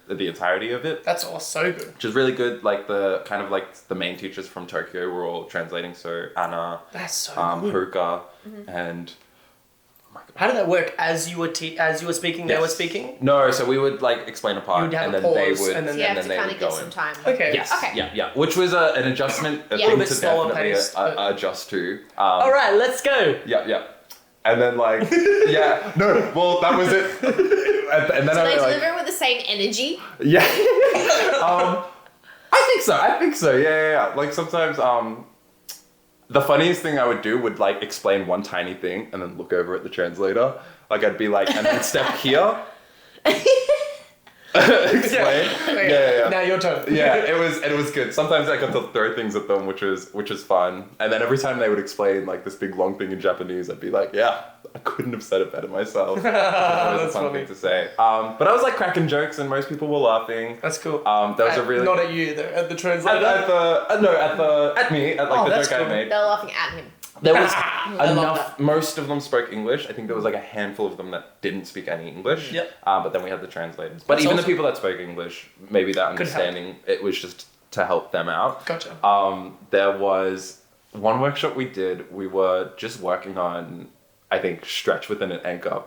A: the entirety of it.
B: That's all so good.
A: Which is really good. Like the main teachers from Tokyo were all translating. So Anna,
B: That's so good.
A: Haruka, and
B: How did that work? As you were speaking, they were speaking?
A: No, so we would like explain a part,
B: You would have
A: and
B: a
A: then they
B: pause,
A: would,
B: and then-
C: So you have
A: then
C: to
A: they
C: kind
A: would
C: of
A: go
C: give some
A: in.
C: time.
B: Okay.
A: Yes.
C: Okay.
A: Yeah. Which was an adjustment,
C: Yeah.
A: a
C: A
A: thing
B: little bit
A: to
B: slower
A: definitely
B: paced, but-
A: adjust to.
B: All right, let's go.
A: Yeah. And then like, yeah, no, well that was it. And then
C: So
A: I
C: they
A: like,
C: deliver with the same energy.
A: yeah. I think so. Yeah. Like sometimes, the funniest thing I would do would like explain one tiny thing and then look over at the translator. Like I'd be like, and then step here. Explain. Yeah.
B: Now your turn.
A: Yeah, it was good. Sometimes I got to throw things at them, which was fun. And then every time they would explain like this big long thing in Japanese, I'd be like, yeah, I couldn't have said it better myself. That was
B: That's
A: a fun
B: funny.
A: thing to say. But I was like cracking jokes, and most people were laughing.
B: That's cool.
A: There was a really
B: Not at you, though, at the translator.
A: at me at like the
B: that's
A: joke I
B: cool.
A: made.
C: They're laughing at him.
A: There was
B: love
A: enough. Most of them spoke English. I think there was like a handful of them that didn't speak any English.
B: Yep.
A: But then we had the translators. But
B: That's
A: even the
B: awesome.
A: people that spoke English, maybe that
B: Could help.
A: understanding, it was just to help them out.
B: Gotcha.
A: There was one workshop we did. We were just working on, I think, stretch within an anchor.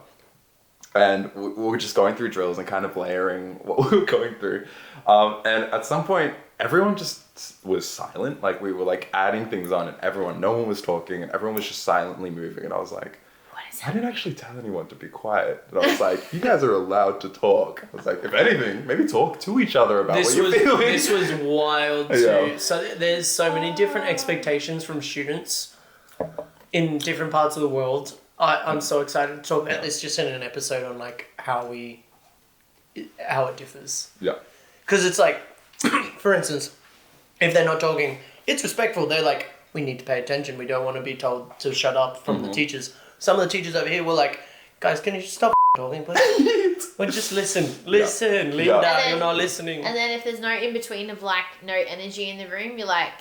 A: And we were just going through drills and kind of layering what we were going through. And at some point, everyone just was silent. Like we were like adding things on, and no one was talking, and everyone was just silently moving. And I was like, I didn't actually tell anyone to be quiet. And I was like, you guys are allowed to talk. I was like, if anything, maybe talk to each other about what you're feeling.
B: This was wild too.
A: Yeah.
B: So there's so many different expectations from students in different parts of the world. I'm so excited to talk about this just in an episode on like how it differs.
A: Yeah.
B: Because it's like, for instance, if they're not talking, it's respectful. They're like, we need to pay attention. We don't want to be told to shut up from the teachers. Some of the teachers over here were like, guys, can you just stop talking, please? Well, just listen, leave it out. You're not listening.
C: And then if there's no in between of like no energy in the room, you're like,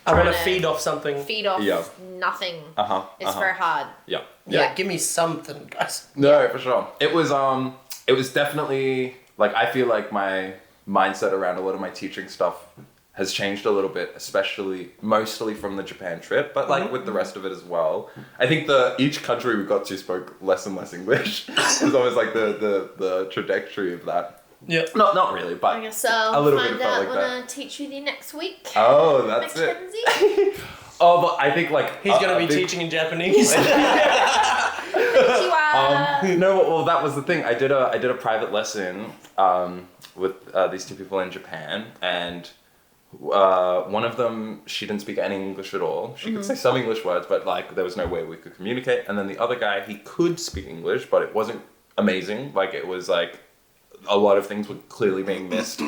B: I want to
C: trying
B: feed off something.
C: feed off nothing. It's very hard.
B: Yeah, give me something, guys.
A: No, for sure. It was definitely like, I feel like my mindset around a lot of my teaching stuff has changed a little bit, mostly from the Japan trip, but like with the rest of it as well. I think each country we got to spoke less and less English. It's always like the trajectory of that.
B: Yeah.
A: Not really, but
C: I guess I'll
A: a little bit
C: find
A: felt
C: out
A: like
C: when
A: that.
C: I teach with you next week.
A: Oh, that's
C: Mackenzie.
A: it. Oh, but I think like
B: He's going to be teaching in Japanese.
C: Konnichiwa.
A: No, well, that was the thing. I did a private lesson with these two people in Japan, and one of them, she didn't speak any English at all. She could say some English words, but like there was no way we could communicate. And then the other guy, he could speak English, but it wasn't amazing. Like it was like a lot of things were clearly being missed.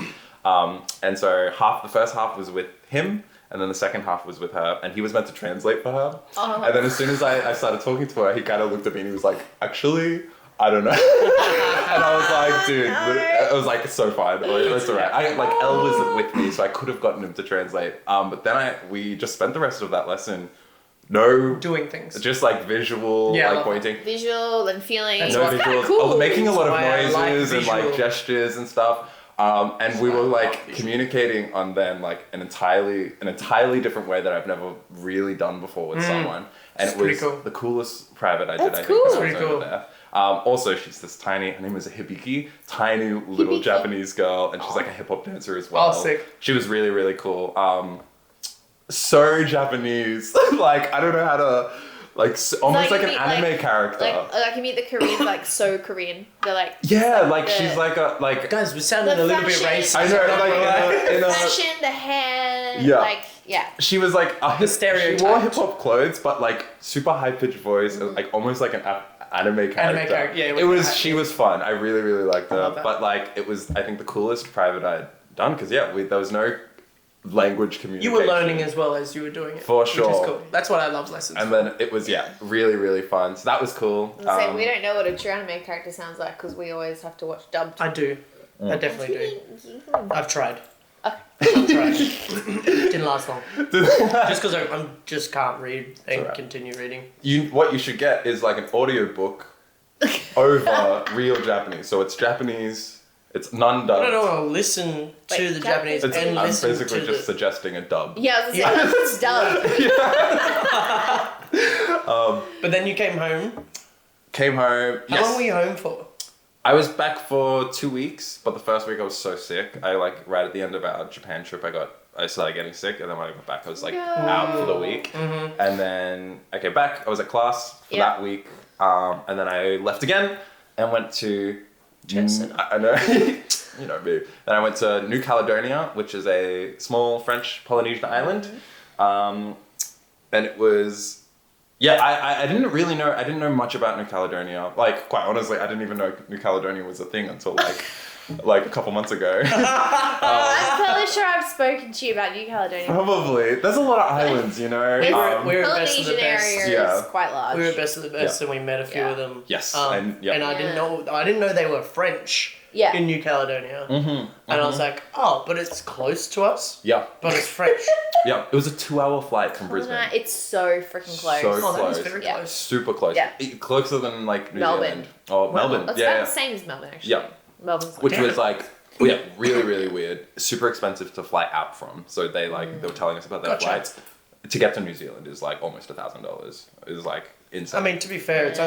A: And so the first half was with him, and then the second half was with her, and he was meant to translate for her.
C: Oh.
A: And then as soon as I started talking to her, he kind of looked at me and he was like, actually, I don't know. And I was like, dude, I was like, it's so fine. It's all right. Elle was with me, so I could have gotten him to translate. But then we just spent the rest of that lesson
B: Doing things.
A: just like visual, like pointing.
C: Visual and feeling.
B: That's
A: No
B: what's
A: visuals.
C: cool.
A: Making a lot of
B: That's why I like
A: noises and like
B: visual.
A: gestures and stuff. And we were like communicating on then like an entirely different way that I've never really done before with someone. And
B: It's
A: it was
B: pretty cool.
A: the coolest private I did,
C: That's
A: I think,
C: cool.
A: when I was
B: Pretty
A: over
B: cool.
A: there. Also, she's this tiny, her name is Hibiki, tiny little
C: Hibiki.
A: Japanese girl, and she's like a hip hop dancer as well.
B: Oh, sick.
A: She was really, really cool. so Japanese. Like, I don't know how to, like, almost like an anime character.
C: Like you meet the Koreans, like, so Korean. They're like...
A: Yeah, like, she's like a, like...
B: Guys, we're sounding a little bit racist.
A: I know, like,
C: in a... Fashion, the hair,
A: yeah.
C: like, yeah.
A: She was like...
B: The stereotype.
A: She wore hip-hop clothes, but, like, super high-pitched voice, and, like, almost like an anime character. Yeah. She was fun. I really, really liked her. But, like, it was, I think, the coolest private I'd done, because, yeah, there was no... language communication.
B: You were learning as well as you were doing it.
A: For sure.
B: Which is cool. That's what I love lessons.
A: And then it was, really, really fun. So that was cool.
C: We don't know what a true anime character sounds like because we always have to watch dubbed.
B: I do. I definitely do. I've tried.
C: Okay.
B: I've tried. Didn't last long. Just because I just can't read and continue reading.
A: What you should get is like an audiobook over real Japanese. So it's Japanese... It's non-dubbed.
B: I don't want to listen to the Japanese and listen to
A: I'm basically just suggesting a dub.
C: Yeah, I was going to say, it's dubbed.
B: But then you came home. How long were you home for?
A: I was back for 2 weeks, but the first week I was so sick. I right at the end of our Japan trip, I started getting sick, and then when I got back, I was out for the week. Mm-hmm. And then I came back. I was at class for that week, and then I left again and went to. I know, you know me. Then I went to New Caledonia, which is a small French Polynesian island, and it was, I didn't really know. I didn't know much about New Caledonia. Like, quite honestly, I didn't even know New Caledonia was a thing until like a couple months ago.
C: I'm fairly sure I've spoken to you about New Caledonia.
A: Probably. There's a lot of islands, you know.
B: We're best of the best.
C: Area is quite large.
B: We were best of the best, and we met a few of them.
A: Yes,
B: and I didn't know they were French. In New Caledonia. And I was like, oh, but it's close to us.
A: Yeah.
B: But it's French.
A: Yeah. It was a 2-hour flight from Brisbane.
C: It's so freaking close.
A: So close.
B: That is very close.
A: Super close.
C: Yeah.
A: Closer than like New
C: Melbourne.
A: Zealand. Oh, Melbourne.
C: It's about the same as Melbourne, actually.
A: Yeah.
C: Melbourne's
A: which was like, really, really weird. Super expensive to fly out from. So they they were telling us about their flights. To get to New Zealand is like almost $1,000. It was like insane.
B: I mean, to be fair, it's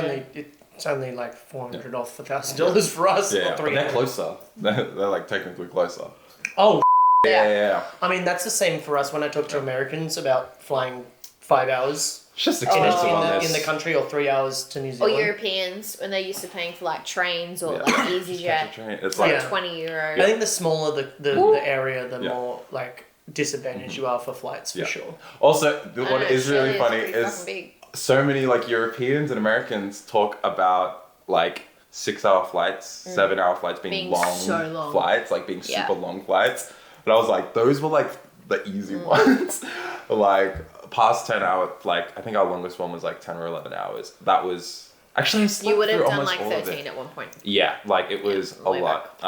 B: only like $400 off $1,000 for us.
A: Yeah, but they're closer. They're like technically closer.
B: Oh.
A: Yeah.
B: I mean, that's the same for us when I talk to Americans about flying 5 hours.
A: It's just expensive
B: in the country, or 3 hours to New Zealand.
C: Or Europeans when they're used to paying for like trains or like EasyJet.
A: It's
C: like €20.
B: I think the smaller the area, the more like disadvantaged you are for flights for sure.
A: Also, what is really funny is so many like Europeans and Americans talk about like 6-hour flights, 7-hour flights being long flights, like being super long flights. But I was like, those were like the easy ones. Like past 10 hours, like I think our longest one was like 10 or 11 hours. That was actually
C: you would have done like 13 at one point.
A: Yeah, like it was a lot.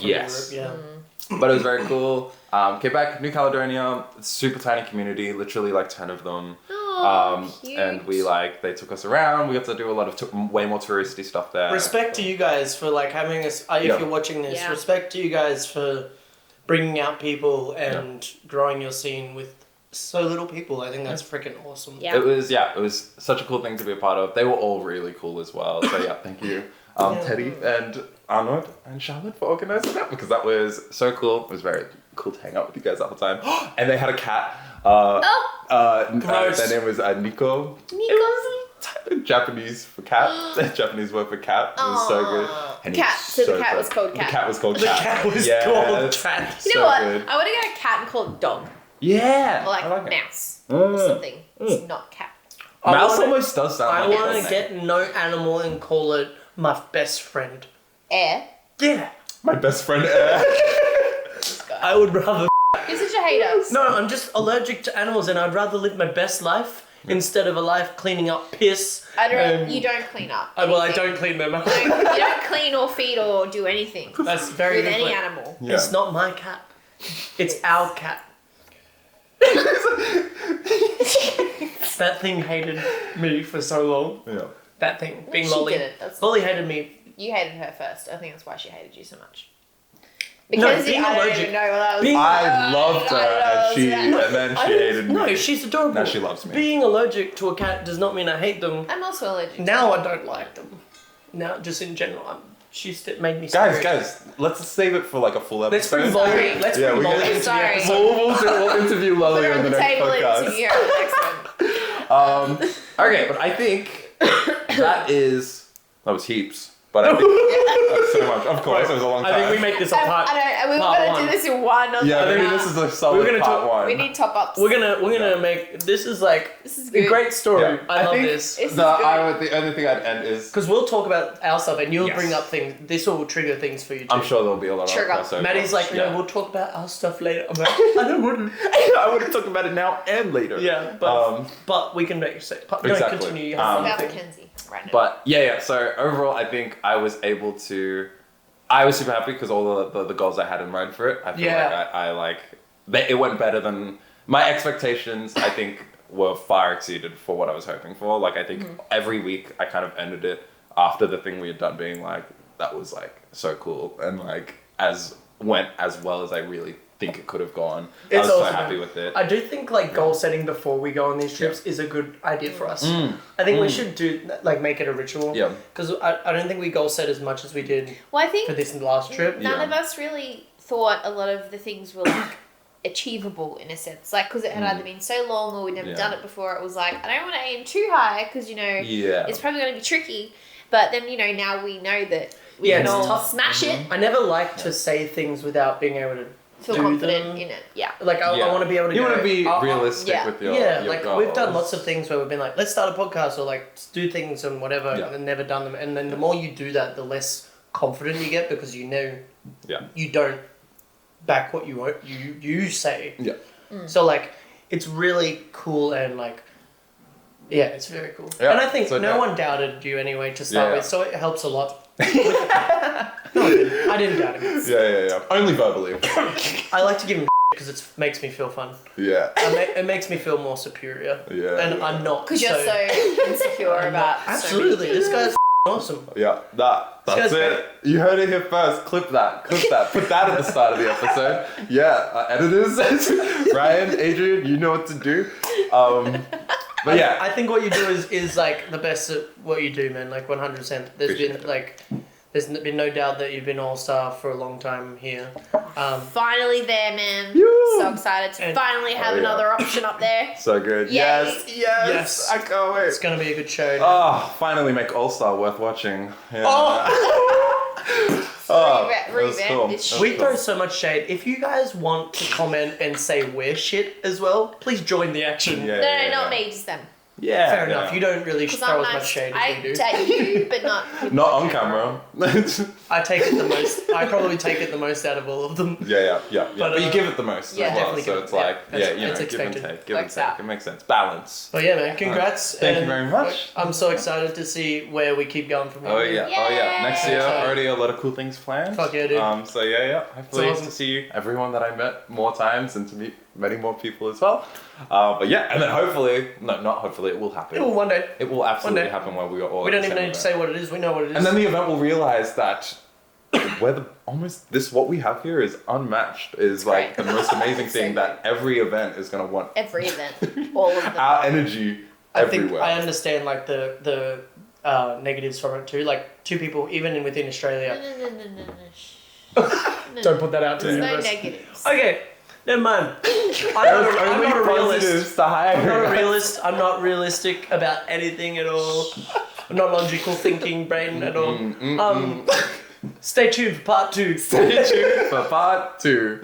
A: Yes.
B: Europe,
A: But it was very cool. Came back, New Caledonia, super tiny community, literally like 10 of them.
C: Cute.
A: And they took us around. We got to do a lot of way more touristy stuff there.
B: Respect to you guys for like having us. If you're watching this, respect to you guys for bringing out people and growing your scene with so little people. I think that's freaking awesome.
C: Yeah.
A: It was such a cool thing to be a part of. They were all really cool as well. So thank you, Teddy and Arnold and Charlotte for organising that, because that was so cool. It was very cool to hang out with you guys the whole time. And they had a cat. Their name was Nico. Japanese for cat. Japanese word for cat. It was so good. And
C: cat. So the cat was called cat.
A: The cat was called cat.
B: The cat was called cat.
C: You know what? I want to get a cat and call it dog.
A: Yeah.
C: Or like mouse. Or something. It's not cat.
A: Mouse almost does sound like
B: I want to get no animal and call it my best friend.
C: Air?
B: Yeah.
A: My best friend Air.
B: I would rather...
C: You're such a hater.
B: No, I'm just allergic to animals, and I'd rather live my best life instead of a life cleaning up piss.
C: You don't clean up.
B: Well, I don't clean them up.
C: You don't clean or feed or do anything.
B: That's very
C: with
B: good
C: any
B: point.
C: animal.
A: Yeah.
B: It's not my cat. It's our cat. That thing hated me for so long.
A: Yeah.
B: That thing, being
C: She
B: Lolly.
C: didn't.
B: Lolly hated me.
C: You hated her first. I think that's why she hated you so much.
B: No,
C: Because
B: being
C: I don't
B: allergic-
C: even know what I was.
A: I loved her, and then she hated me.
B: No, she's adorable.
A: Now she loves me.
B: Being allergic to a cat does not mean I hate them.
C: I'm also allergic.
B: Now I don't like them. Now, just in general, made me
A: Guys, let's save it for like a full episode.
B: Let's bring Molly. Let's bring Molly into the episode.
A: We'll interview Lolly on the next podcast.
C: Interview on the next one.
A: Okay, but I think that was heaps. But I think that's so much. Of course, it was a long time.
B: I think we make this a part.
C: We were going to do this in one.
A: Maybe this is a solid part one.
C: We need top ups.
B: We're gonna make this is a great story.
A: Yeah.
B: I love this.
A: The only thing I'd end is
B: because we'll talk about our stuff and you'll bring up things. This will trigger things for you too.
A: I'm sure there'll be a lot of crossover.
B: Maddie's like, no, we'll talk about our stuff later. I'm like, I don't want to.
A: I want to talk about it now and later.
B: Yeah, but we can make it.
A: Exactly.
B: Continue.
C: About Mackenzie right now.
A: But yeah. So overall, I think I was able to. I was super happy because all the goals I had in mind for it. I feel like it went better than my expectations. I think were far exceeded for what I was hoping for. Like I think every week I kind of ended it after the thing we had done being like that was like so cool and like went as well as I really think it could have gone. I was so happy with it.
B: I do think like goal setting before we go on these trips is a good idea for us. I think we should make it a ritual.
A: Yeah.
B: Because I don't think we goal set as much as we did
C: I think
B: for this last trip.
C: None of us really thought a lot of the things were like achievable in a sense. Like because it had either been so long or we'd never done it before. It was like, I don't want to aim too high because, it's probably going to be tricky. But then, now we know that we can all smash it.
B: I never like to say things without being able to
C: feel confident in it. Yeah.
B: Like I want to be able to.
A: You want to be realistic with your
B: like
A: goals.
B: we've done lots of things where we've been like, let's start a podcast or like do things and whatever, and never done them. And then the more you do that, the less confident you get because you don't back what you say.
A: Yeah.
B: So like, it's really cool and like. Yeah, it's very cool. Yeah, and I think no one doubted you anyway to start with, so it helps a lot. No, I didn't doubt him.
A: Yeah. Only verbally.
B: I like to give him because it makes me feel fun.
A: Yeah.
B: It makes me feel more superior.
A: Yeah.
B: And I'm not.
C: Because you're so insecure about.
B: Absolutely, this guy's awesome.
A: Yeah, that's it. You heard it here first. Clip that. Put that at the start of the episode. Yeah, editors, Ryan, Adrian, you know what to do. But yeah,
B: I think what you do is like the best at what you do, man. Like 100%. There's been no doubt that you've been all-star for a long time here.
C: Finally there, man.
A: Yoo!
C: So excited to finally have another option up there.
A: So good.
C: Yay.
A: Yes. I can't wait.
B: It's gonna be a good show.
A: Finally make All-Star worth watching. Yeah.
B: We throw so much shade. If you guys want to comment and say we're shit as well, please join the action.
C: No, not me, just them.
A: Yeah.
B: Fair enough. You don't really throw as much shade as we do.
C: I tell you, but not.
A: Not on camera.
B: I take it the most. I probably take it the most out of all of them.
A: Yeah. But you give it the most as well.
B: Definitely
A: So it's like,
B: it's
A: give and
B: expected.
A: take. Give and take. It makes sense. Balance.
B: But yeah, man, congrats.
A: Thank you very much.
B: I'm so excited to see where we keep going from here.
A: Oh yeah. Next year, already a lot of cool things planned.
B: Fuck yeah, dude.
A: So yeah. Hopefully
B: awesome.
A: to see everyone that I met more times and to meet many more people as well. But yeah, and then hopefully, not hopefully, it will happen.
B: It will one day.
A: It will absolutely happen where we are all.
B: We don't even need to say what it is. We know what it is.
A: And then the event will realize that what we have here is unmatched. Is like the most amazing thing that every event is gonna want.
C: Every event, all of them.
A: Our energy everywhere.
B: I understand like the negatives from it too. Like two people, even within Australia.
C: No.
B: Don't put that out to the
C: There's no
B: universe.
C: negatives.
B: Okay. Never mind. I'm not a realist. I'm not a realist. I'm not realistic about anything at all. I'm not logical thinking brain at all. Stay tuned for part 2.
A: Stay tuned for part 2.